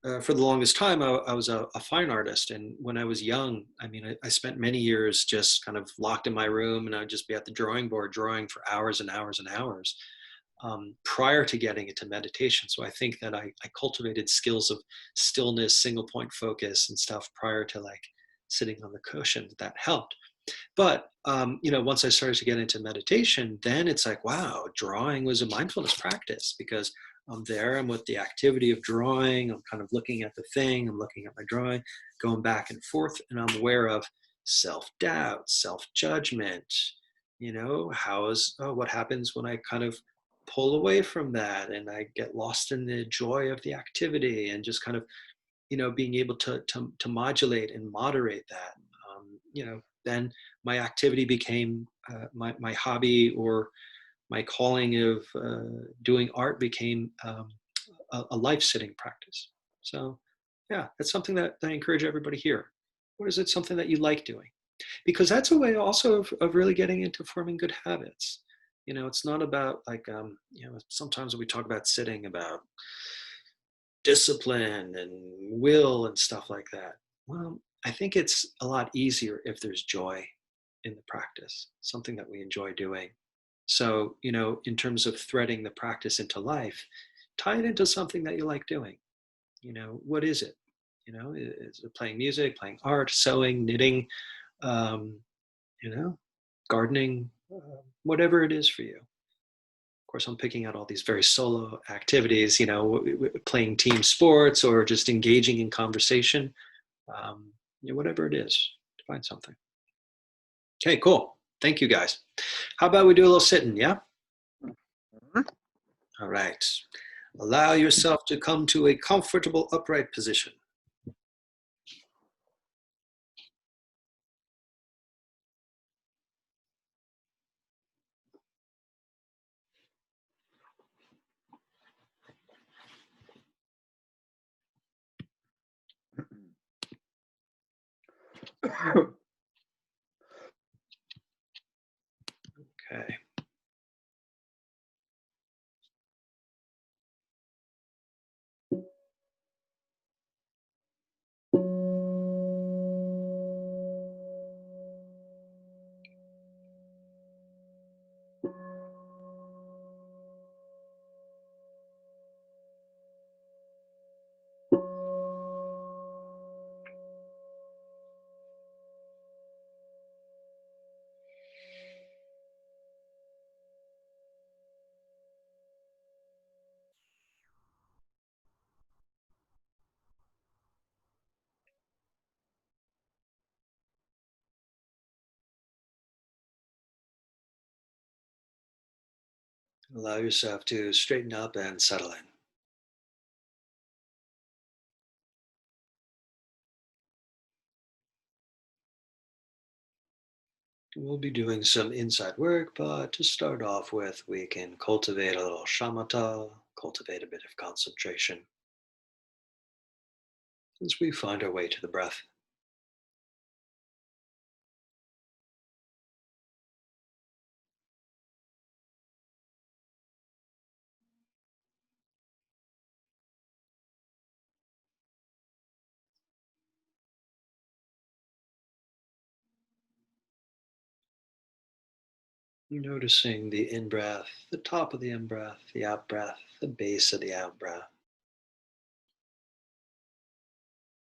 Speaker 1: the longest time, I was a fine artist. And when I was young, I spent many years just kind of locked in my room, and I'd just be at the drawing board drawing for hours and hours and hours prior to getting into meditation. So I think that I cultivated skills of stillness, single point focus and stuff prior to like sitting on the cushion. That helped. But, once I started to get into meditation, then it's like, wow, drawing was a mindfulness practice, because I'm there, I'm with the activity of drawing, I'm kind of looking at the thing, I'm looking at my drawing, going back and forth, and I'm aware of self-doubt, self-judgment, what happens when I kind of pull away from that and I get lost in the joy of the activity, and just kind of, being able to modulate and moderate that. Then my activity became my hobby, or my calling of doing art became a life sitting practice. So yeah, that's something that I encourage everybody here. What is it, something that you like doing? because that's a way also of really getting into forming good habits. It's not about like, sometimes we talk about sitting, about discipline and will and stuff like that. Well, I think it's a lot easier if there's joy in the practice, something that we enjoy doing. So, in terms of threading the practice into life, tie it into something that you like doing. What is it? Is it playing music, playing art, sewing, knitting, um, gardening, whatever it is for you. Of course, I'm picking out all these very solo activities, playing team sports or just engaging in conversation, whatever it is, find something. Okay, cool. Thank you, guys. How about we do a little sitting, yeah? All right. Allow yourself to come to a comfortable upright position. Okay. Allow yourself to straighten up and settle in. We'll be doing some inside work, but to start off with, we can cultivate a little shamatha, cultivate a bit of concentration as we find our way to the breath. Noticing the in-breath, the top of the in-breath, the out-breath, the base of the out-breath.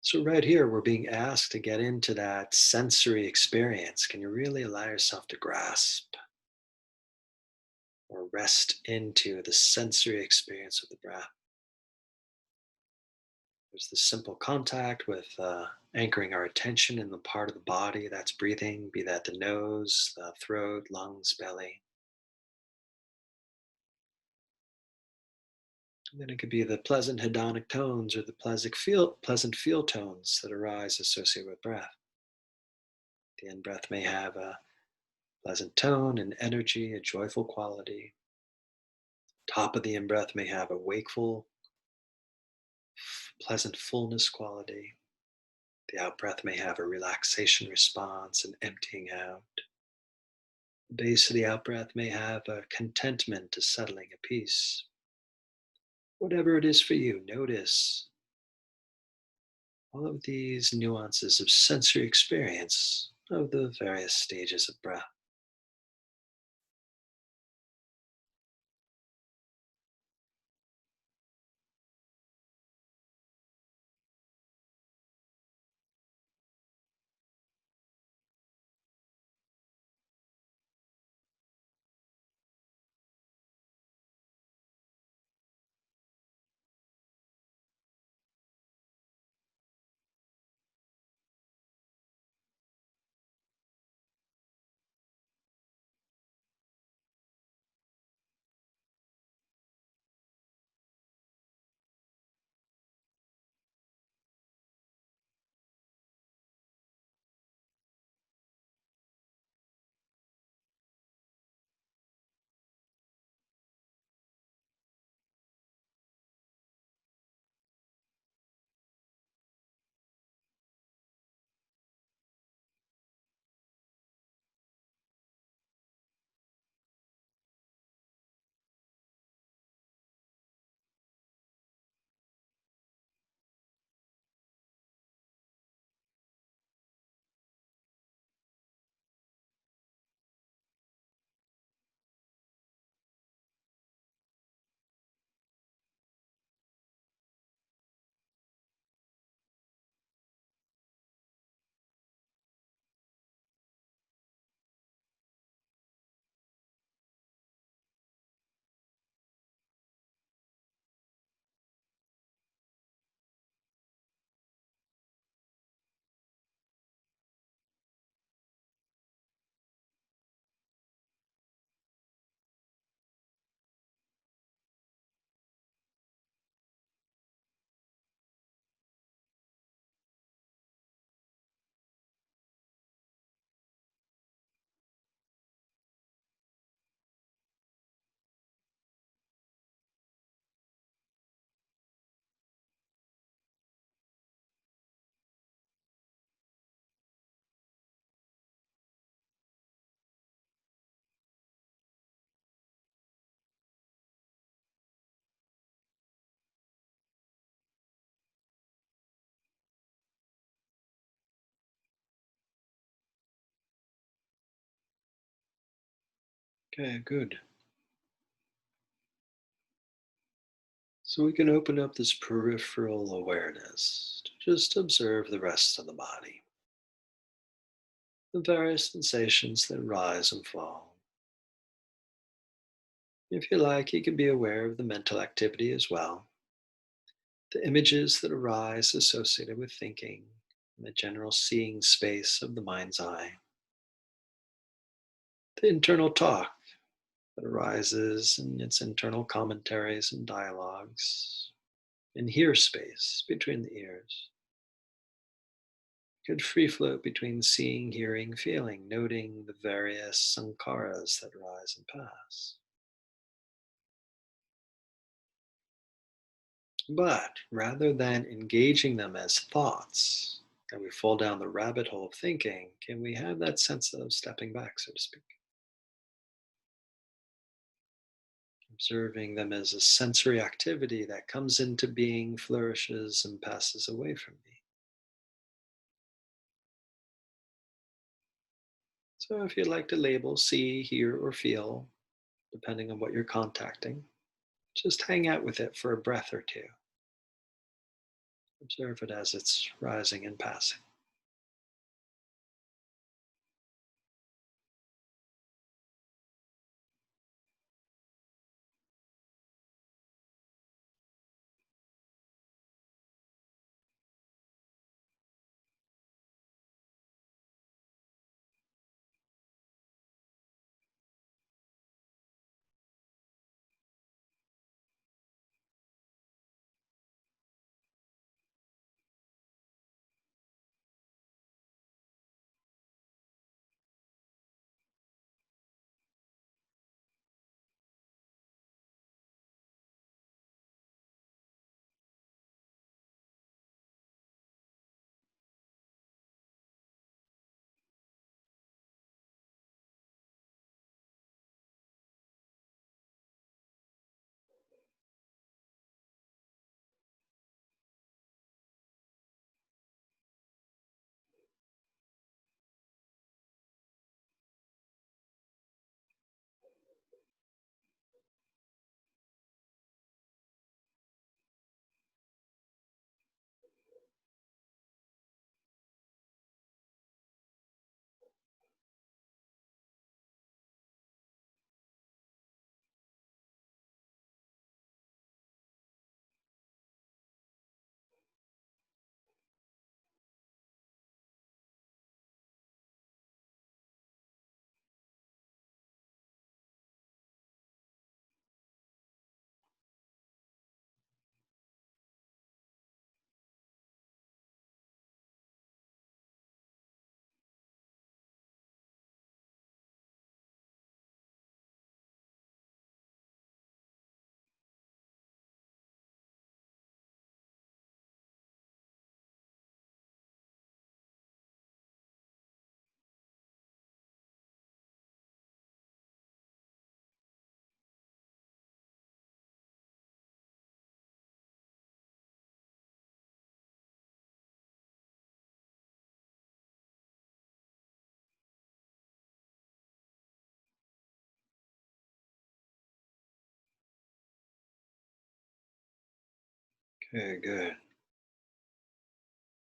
Speaker 1: So right here, we're being asked to get into that sensory experience. Can you really allow yourself to grasp or rest into the sensory experience of the breath? There's this simple contact with anchoring our attention in the part of the body that's breathing, be that the nose, the throat, lungs, belly. And then it could be the pleasant hedonic tones or the pleasant feel tones that arise associated with breath. The in-breath may have a pleasant tone and energy, a joyful quality. Top of the in-breath may have a wakeful, pleasant fullness quality. The out-breath may have a relaxation response and emptying out. The base of the out-breath may have a contentment, a settling, a peace. Whatever it is for you, notice all of these nuances of sensory experience of the various stages of breath. Okay, good. So we can open up this peripheral awareness to just observe the rest of the body, the various sensations that rise and fall. If you like, you can be aware of the mental activity as well, the images that arise associated with thinking, and the general seeing space of the mind's eye, the internal talk that arises in its internal commentaries and dialogues, and hear space between the ears. Could free float between seeing, hearing, feeling, noting the various sankharas that rise and pass. But rather than engaging them as thoughts, and we fall down the rabbit hole of thinking, can we have that sense of stepping back, so to speak? Observing them as a sensory activity that comes into being, flourishes, and passes away from me. So if you'd like to label, see, hear, or feel, depending on what you're contacting, just hang out with it for a breath or two. Observe it as it's rising and passing. Okay, good.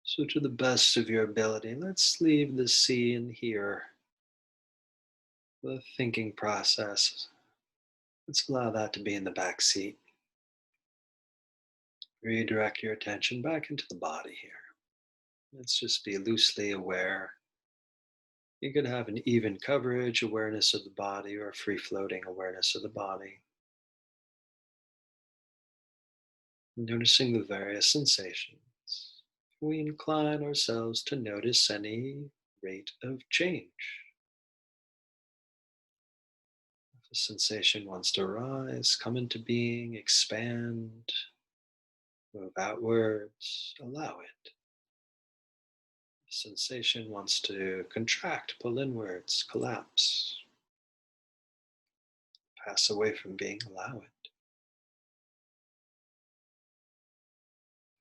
Speaker 1: So, to the best of your ability, let's leave the see and hear, the thinking process. Let's allow that to be in the back seat. Redirect your attention back into the body here. Let's just be loosely aware. You could have an even coverage awareness of the body or a free floating awareness of the body. Noticing the various sensations. We incline ourselves to notice any rate of change. If a sensation wants to rise, come into being, expand, move outwards, allow it. If sensation wants to contract, pull inwards, collapse, pass away from being, allow it.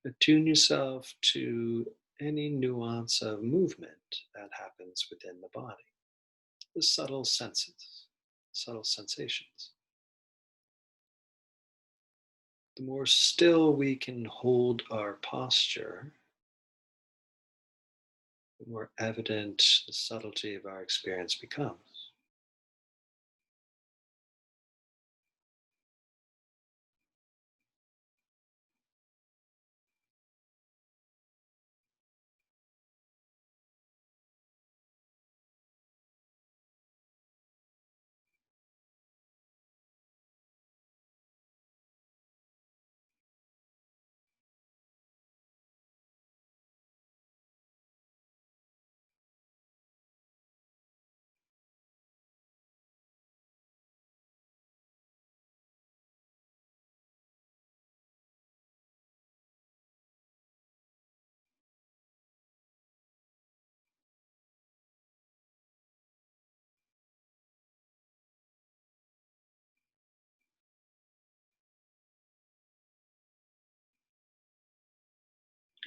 Speaker 1: Attune yourself to any nuance of movement that happens within the body, the subtle senses. subtle sensations. The more still we can hold our posture, the more evident the subtlety of our experience becomes.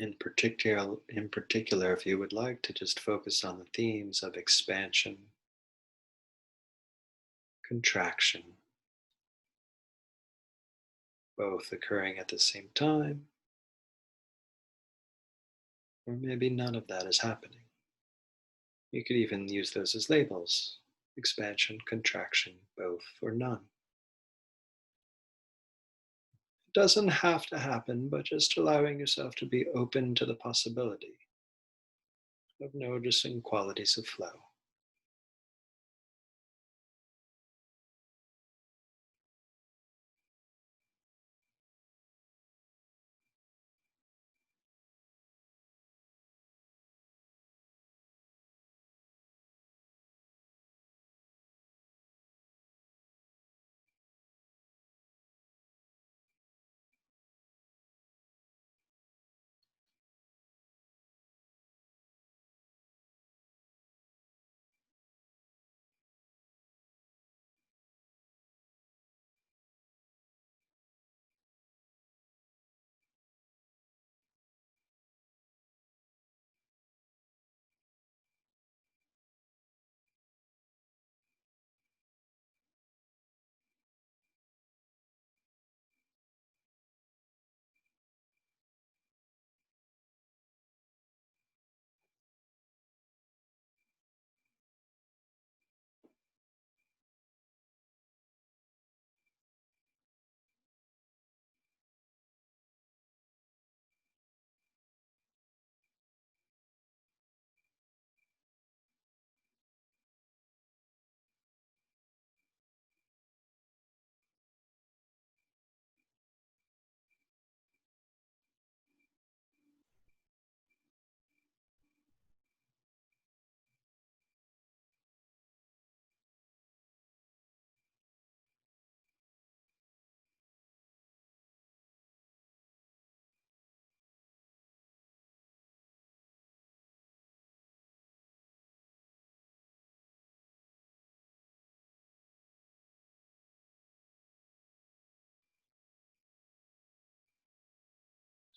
Speaker 1: In particular, if you would like to just focus on the themes of expansion, contraction, both occurring at the same time, or maybe none of that is happening. You could even use those as labels: expansion, contraction, both, or none. It doesn't have to happen, but just allowing yourself to be open to the possibility of noticing qualities of flow.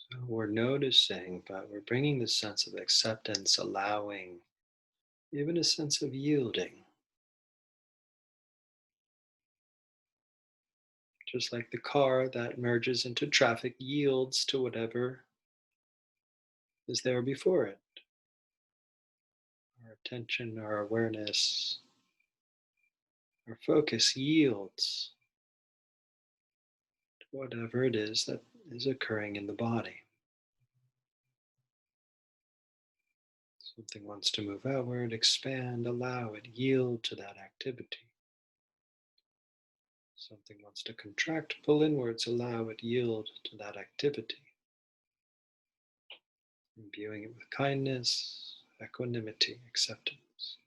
Speaker 1: So we're noticing, but we're bringing this sense of acceptance, allowing, even a sense of yielding. Just like the car that merges into traffic yields to whatever is there before it. Our attention, our awareness, our focus yields to whatever it is that is occurring in the body. Something wants to move outward, expand, allow it, yield to that activity. Something wants to contract, pull inwards, allow it, yield to that activity. Imbuing it with kindness, equanimity, acceptance.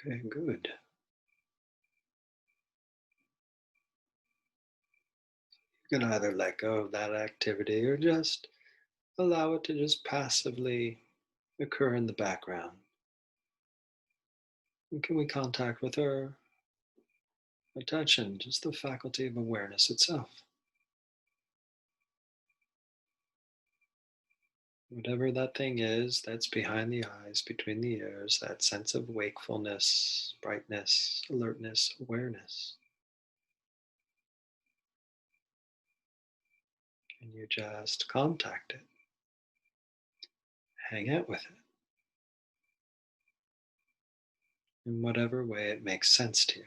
Speaker 1: Okay, good. You can either let go of that activity or just allow it to just passively occur in the background. And can we contact with our attention, just the faculty of awareness itself? Whatever that thing is that's behind the eyes, between the ears, that sense of wakefulness, brightness, alertness, awareness. Can you just contact it? Hang out with it in whatever way it makes sense to you.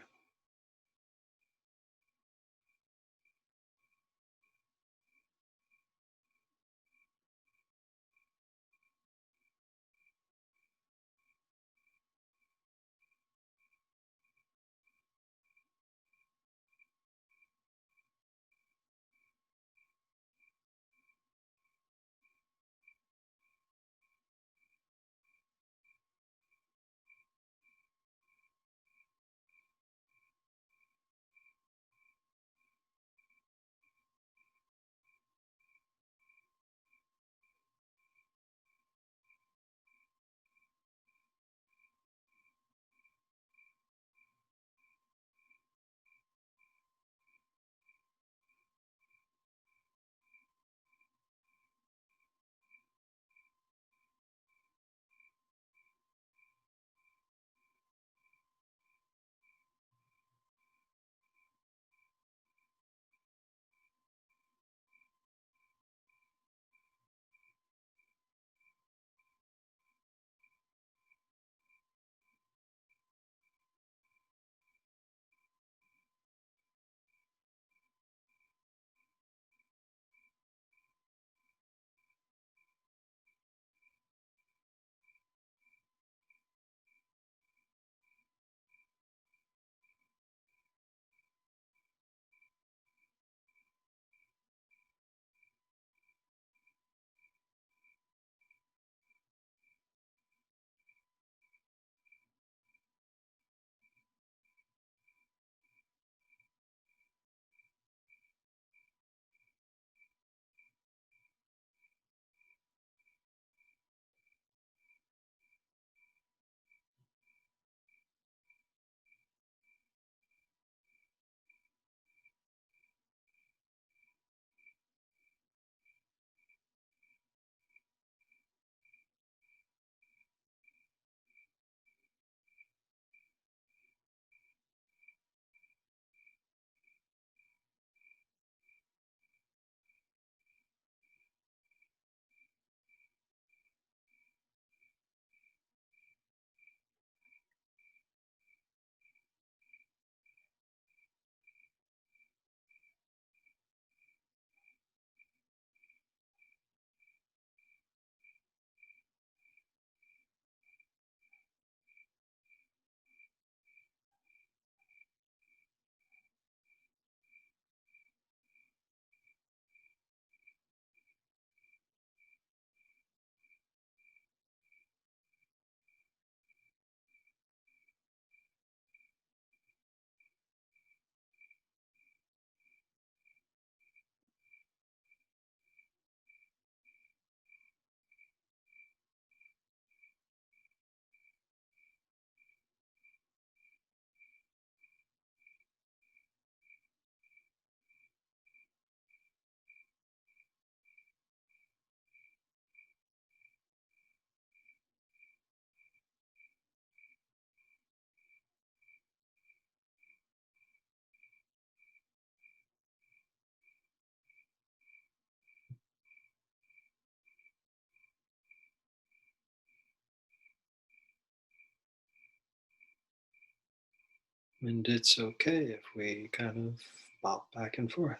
Speaker 1: And it's okay if we kind of bop back and forth.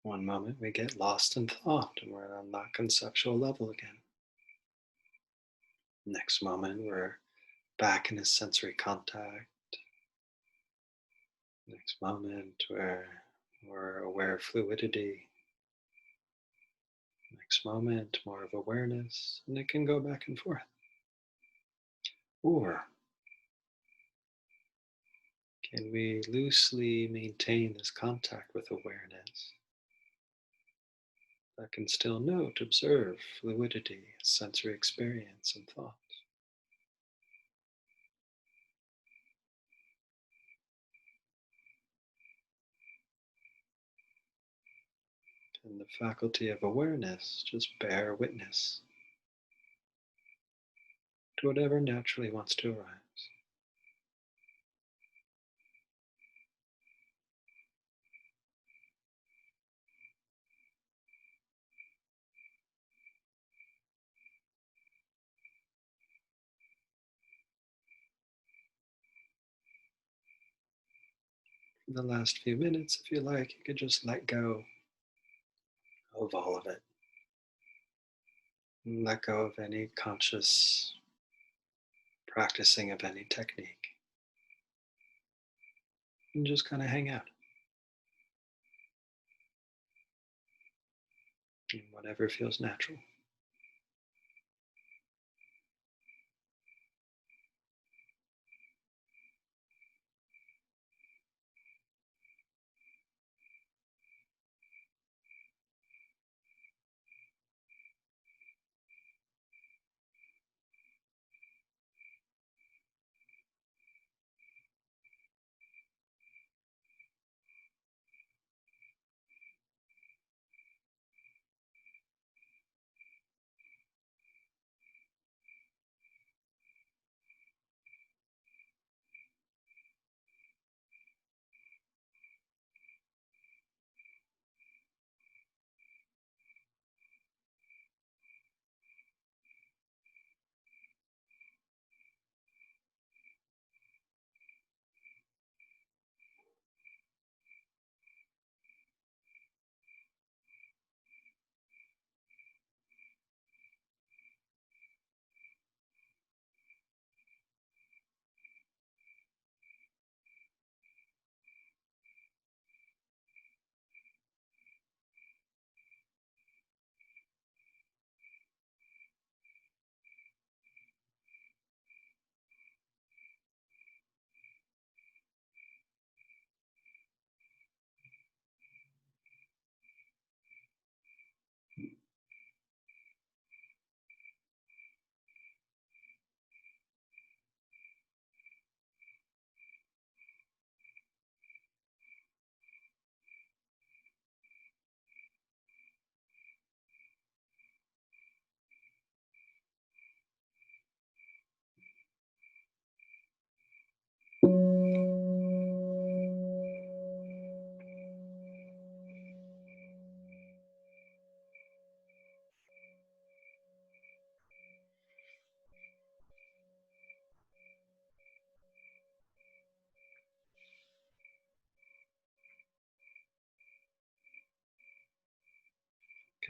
Speaker 1: One moment we get lost in thought and we're on that conceptual level again. Next moment we're back in a sensory contact. Next moment where we're aware of fluidity. Next moment, more of awareness, and it can go back and forth. Or Can we loosely maintain this contact with awareness that can still note, observe fluidity, sensory experience, and thoughts? And the faculty of awareness just bear witness to whatever naturally wants to arise. In the last few minutes, if you like, you could just let go of all of it. And let go of any conscious practicing of any technique. And just kind of hang out. And whatever feels natural.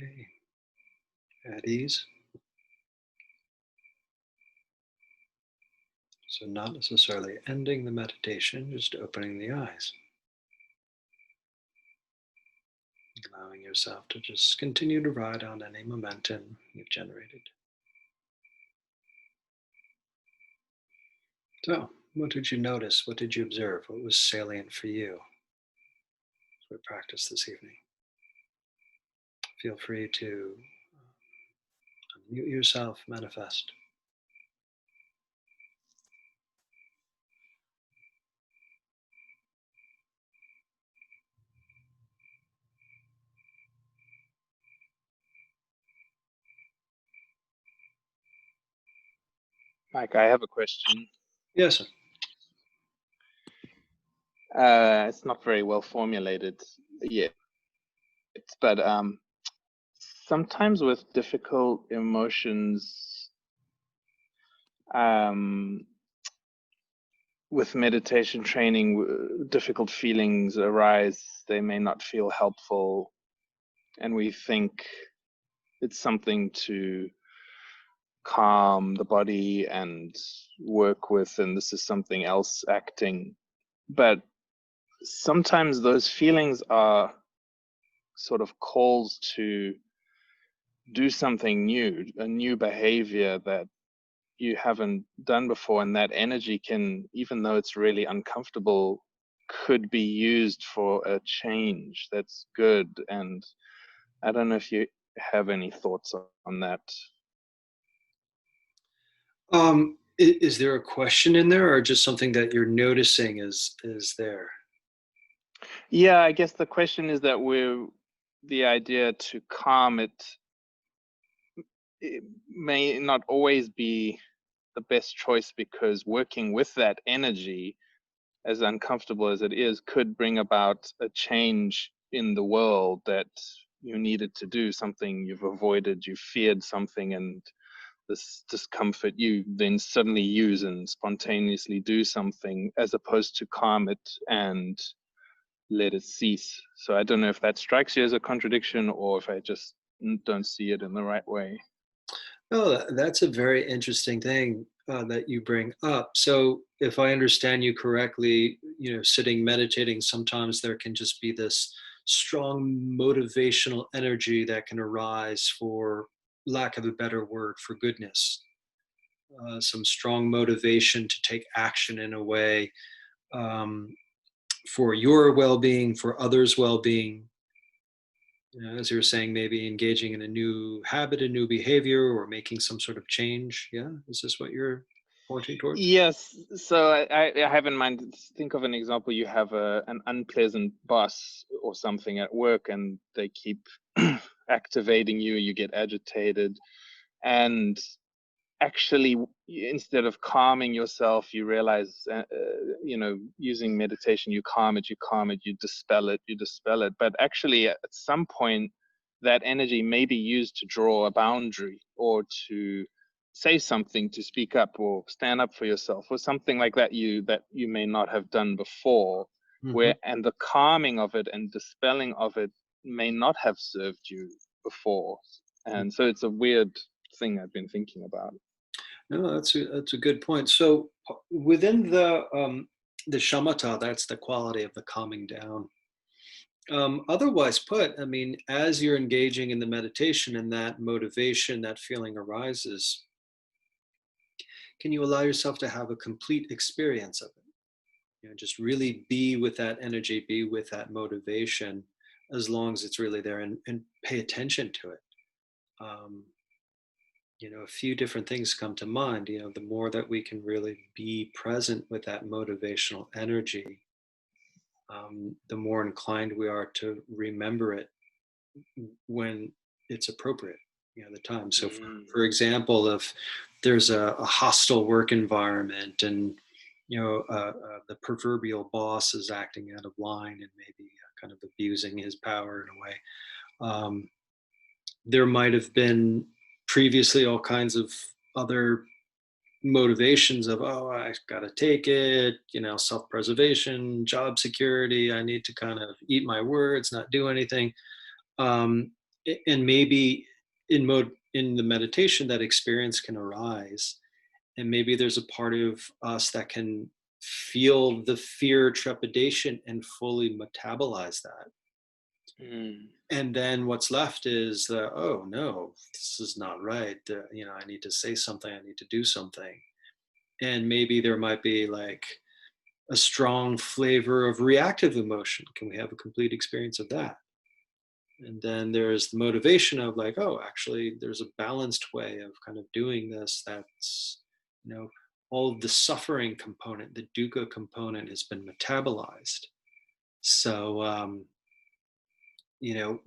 Speaker 1: Okay. At ease. So not necessarily ending the meditation, just opening the eyes. Allowing yourself to just continue to ride on any momentum you've generated. So, what did you notice? What did you observe? What was salient for you as we practice this evening? Feel free to unmute yourself, manifest.
Speaker 5: Mike, I have a question.
Speaker 1: Yes, sir.
Speaker 5: It's not very well formulated yet, but sometimes with difficult emotions, with meditation training, difficult feelings arise. They may not feel helpful, and we think it's something to calm the body and work with, and this is something else acting. But sometimes those feelings are sort of calls to do something new, a new behavior that you haven't done before, and that energy can, even though it's really uncomfortable, could be used for a change that's good. And I don't know if you have any thoughts on that.
Speaker 1: Is there a question in there, or just something that you're noticing is there?
Speaker 5: Yeah, I guess the question is that the idea to calm it may not always be the best choice, because working with that energy, as uncomfortable as it is, could bring about a change in the world that you needed to do, something you've avoided, you feared something, and this discomfort you then suddenly use and spontaneously do something, as opposed to calm it and let it cease. So I don't know if that strikes you as a contradiction, or if I just don't see it in the right way.
Speaker 1: Oh, that's a very interesting thing that you bring up. So, if I understand you correctly, sitting meditating, sometimes there can just be this strong motivational energy that can arise, for lack of a better word, for goodness. Some strong motivation to take action in a way, um, for your well-being, for others' well-being. As you were saying, maybe engaging in a new habit, a new behavior, or making some sort of change. Yeah, is this what you're pointing towards?
Speaker 5: Yes. So I have in mind, think of an example. You have an unpleasant boss or something at work, and they keep activating you, you get agitated. And actually, instead of calming yourself, you realize, using meditation, you calm it, you dispel it. But actually, at some point, that energy may be used to draw a boundary, or to say something, to speak up, or stand up for yourself, or something like that you may not have done before.
Speaker 1: Hmm.
Speaker 5: And the calming of it and dispelling of it may not have served you before. And so it's a weird thing I've been thinking about.
Speaker 1: No, that's a good point. So, within the shamatha, that's the quality of the calming down. Otherwise put, I mean, as you're engaging in the meditation and that motivation, that feeling arises, can you allow yourself to have a complete experience of it? Just really be with that energy, be with that motivation, as long as it's really there, and pay attention to it. Um, a few different things come to mind. The more that we can really be present with that motivational energy, the more inclined we are to remember it when it's appropriate, the time. So, for example, if there's a hostile work environment, and the proverbial boss is acting out of line and maybe kind of abusing his power in a way, there might have been previously all kinds of other motivations of, oh, I got to take it, self-preservation, job security, I need to kind of eat my words, not do anything. um, and maybe in the meditation, that experience can arise, and maybe there's a part of us that can feel the fear, trepidation, and fully metabolize that.
Speaker 5: Mm.
Speaker 1: And then what's left is the, oh no, this is not right, I need to say something, I need to do something. And maybe there might be like a strong flavor of reactive emotion. Can we have a complete experience of that? And then there's the motivation of like, oh, actually there's a balanced way of kind of doing this, that's, all of the suffering component, the dukkha component, has been metabolized. So you know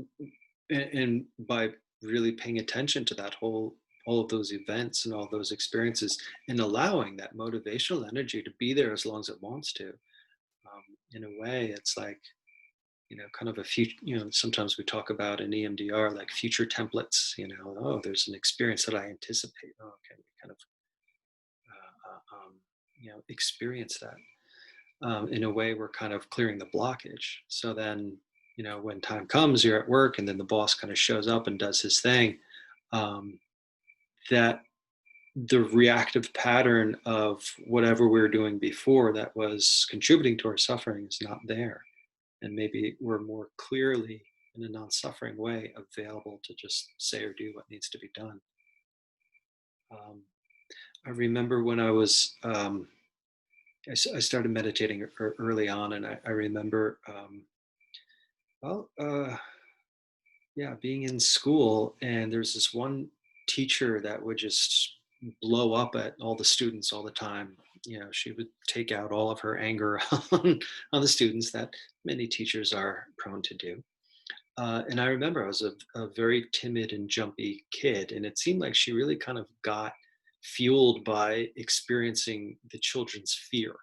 Speaker 1: and by really paying attention to that whole, all of those events and all those experiences, and allowing that motivational energy to be there as long as it wants to, in a way, it's like, kind of a future, sometimes we talk about in EMDR, like future templates, oh, there's an experience that I anticipate. Oh, okay, we kind of, experience that. In a way, we're kind of clearing the blockage. So then, when time comes, you're at work, and then the boss kind of shows up and does his thing, um, that the reactive pattern of whatever we were doing before that was contributing to our suffering is not there. And maybe we're more clearly, in a non-suffering way, available to just say or do what needs to be done. I remember when I was I started meditating early on, and I remember, well, yeah, being in school, and there's this one teacher that would just blow up at all the students all the time. You know, she would take out all of her anger on the students, that many teachers are prone to do. And I remember I was a very timid and jumpy kid, and it seemed like she really kind of got fueled by experiencing the children's fear.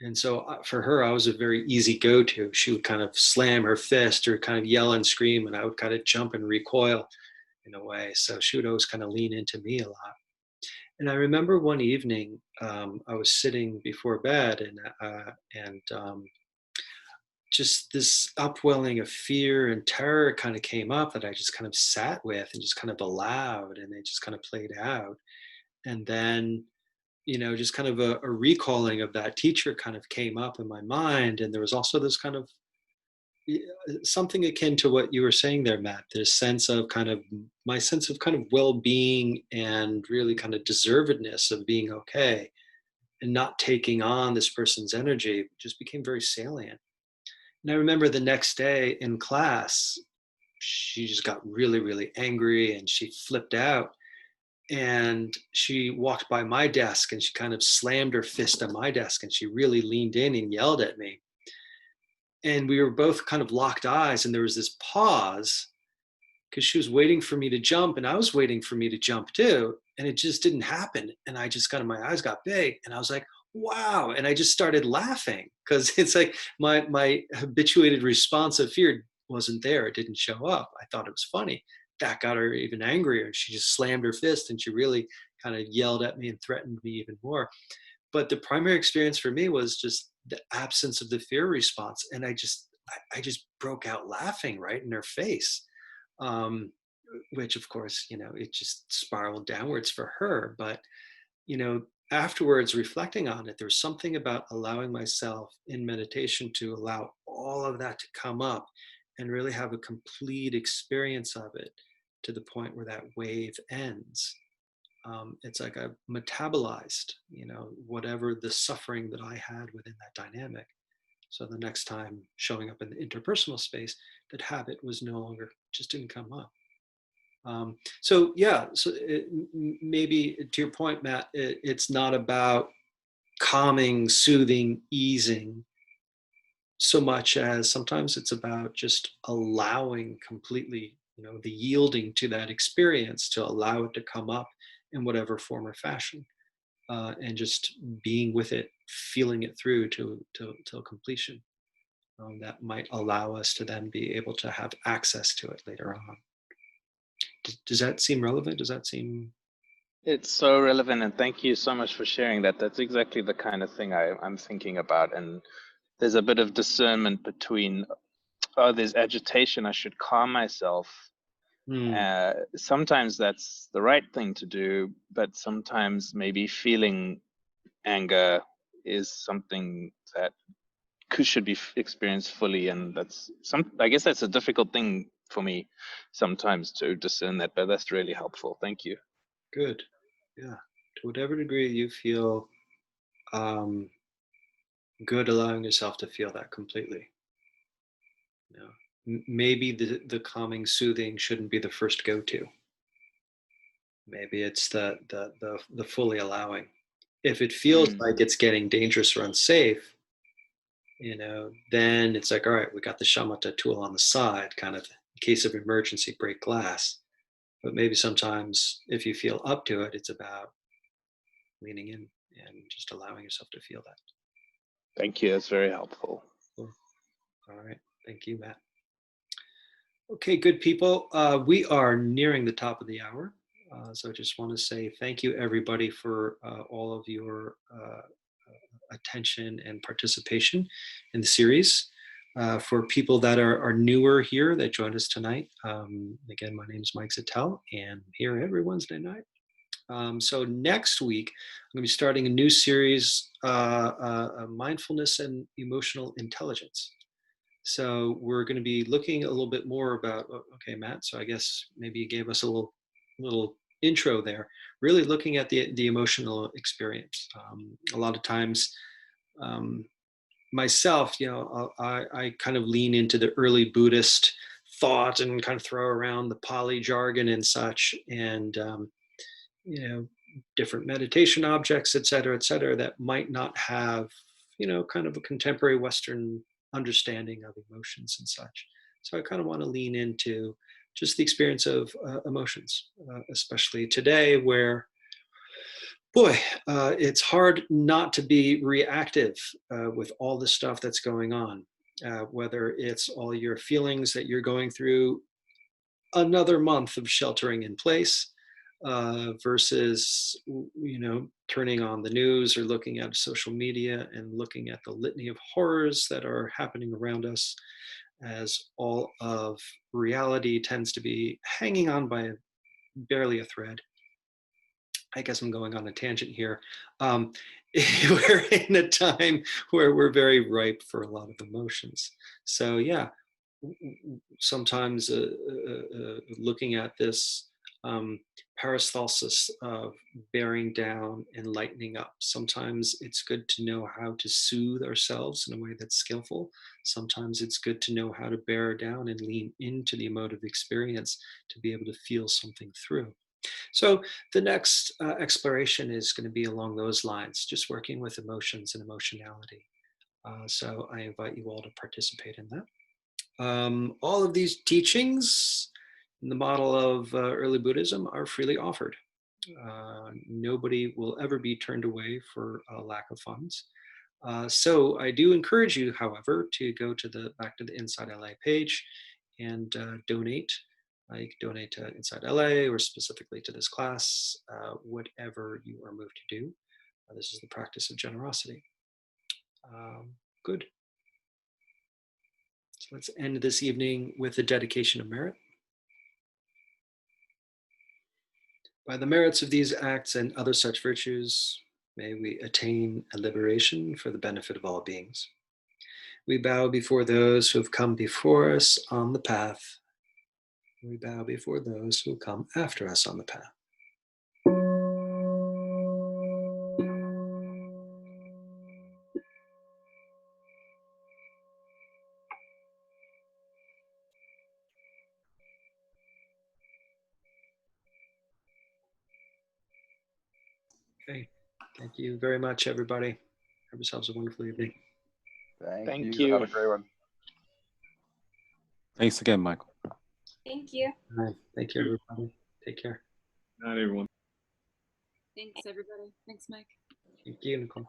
Speaker 1: And so for her, I was a very easy go-to. She would kind of slam her fist or kind of yell and scream, and I would kind of jump and recoil in a way. So she would always kind of lean into me a lot. And I remember one evening, I was sitting before bed, and just this upwelling of fear and terror kind of came up that I just kind of sat with and just kind of allowed, and it just kind of played out. And then, just kind of a recalling of that teacher kind of came up in my mind. And there was also this kind of something akin to what you were saying there, Matt, this sense of kind of my sense of kind of well-being and really kind of deservedness of being okay and not taking on this person's energy just became very salient. And I remember the next day in class, she just got really, really angry and she flipped out. And she walked by my desk and she kind of slammed her fist on my desk and she really leaned in and yelled at me. And we were both kind of locked eyes, and there was this pause because she was waiting for me to jump and I was waiting for me to jump too. And it just didn't happen. And I just my eyes got big and I was like, wow. And I just started laughing because it's like my habituated response of fear wasn't there. It didn't show up. I thought it was funny. That got her even angrier. She just slammed her fist and she really kind of yelled at me and threatened me even more. But the primary experience for me was just the absence of the fear response. And I just broke out laughing right in her face. Um, which of course, it just spiraled downwards for her. But, afterwards reflecting on it, there's something about allowing myself in meditation to allow all of that to come up and really have a complete experience of it to the point where that wave ends. It's like I've metabolized, whatever the suffering that I had within that dynamic. So the next time showing up in the interpersonal space, that habit was no longer, just didn't come up. So yeah, so maybe to your point, Matt, it's not about calming, soothing, easing so much as sometimes it's about just allowing completely, the yielding to that experience to allow it to come up in whatever form or fashion, and just being with it, feeling it through till completion. That might allow us to then be able to have access to it later on. Does that seem relevant? Does that seem?
Speaker 5: It's so relevant, and thank you so much for sharing that. That's exactly the kind of thing I'm thinking about. And there's a bit of discernment between, oh, there's agitation, I should calm myself. Sometimes that's the right thing to do, but sometimes maybe feeling anger is something that should be experienced fully, and I guess that's a difficult thing for me sometimes to discern that, but that's really helpful. Thank you.
Speaker 1: Good. Yeah. To whatever degree you feel good allowing yourself to feel that completely. Maybe the calming, soothing shouldn't be the first go-to. Maybe it's the fully allowing. If it feels like it's getting dangerous or unsafe, then it's like, all right, we got the shamatha tool on the side, kind of in case of emergency, break glass. But maybe sometimes if you feel up to it, it's about leaning in and just allowing yourself to feel that.
Speaker 5: Thank you. That's very helpful.
Speaker 1: Cool. All right. Thank you, Matt. Okay, good people. We are nearing the top of the hour. So I just want to say thank you, everybody, for all of your attention and participation in the series. For people that are newer here that joined us tonight, again, my name is Mike Zattel, and I'm here every Wednesday night. So next week, I'm going to be starting a new series, Mindfulness and Emotional Intelligence. So we're going to be looking a little bit more about, okay, Matt, so I guess maybe you gave us a little intro there, really looking at the emotional experience. A lot of times Myself, I kind of lean into the early Buddhist thought and kind of throw around the Pali jargon and such, and different meditation objects, et cetera, that might not have, kind of a contemporary Western understanding of emotions and such. So I kind of want to lean into just the experience of emotions, especially today, where, boy, it's hard not to be reactive with all the stuff that's going on, whether it's all your feelings that you're going through, another month of sheltering in place, versus, turning on the news or looking at social media and looking at the litany of horrors that are happening around us, as all of reality tends to be hanging on by barely a thread. I guess I'm going on a tangent here. We're in a time where we're very ripe for a lot of emotions. So yeah, sometimes looking at this peristalsis of bearing down and lightening up. Sometimes it's good to know how to soothe ourselves in a way that's skillful. Sometimes it's good to know how to bear down and lean into the emotive experience to be able to feel something through. So the next exploration is going to be along those lines, just working with emotions and emotionality. So I invite you all to participate in that. All of these teachings in the model of early Buddhism are freely offered. Nobody will ever be turned away for a lack of funds. So I do encourage you, however, to go to the Back to the Inside LA page and donate. You can donate to Inside LA or specifically to this class, whatever you are moved to do. This is the practice of generosity. Good. So let's end this evening with a dedication of merit. By the merits of these acts and other such virtues, may we attain a liberation for the benefit of all beings. We bow before those who have come before us on the path. We bow before those who come after us on the path. Okay, thank you very much, everybody. Have yourselves a wonderful evening.
Speaker 5: Thank
Speaker 6: you.
Speaker 5: you.
Speaker 6: Have a great one.
Speaker 2: Thanks again, Michael.
Speaker 7: Thank you.
Speaker 1: All right, thank you, everybody. Take care.
Speaker 4: Not everyone.
Speaker 7: Thanks, everybody. Thanks, Mike.
Speaker 1: Thank you, Nicole.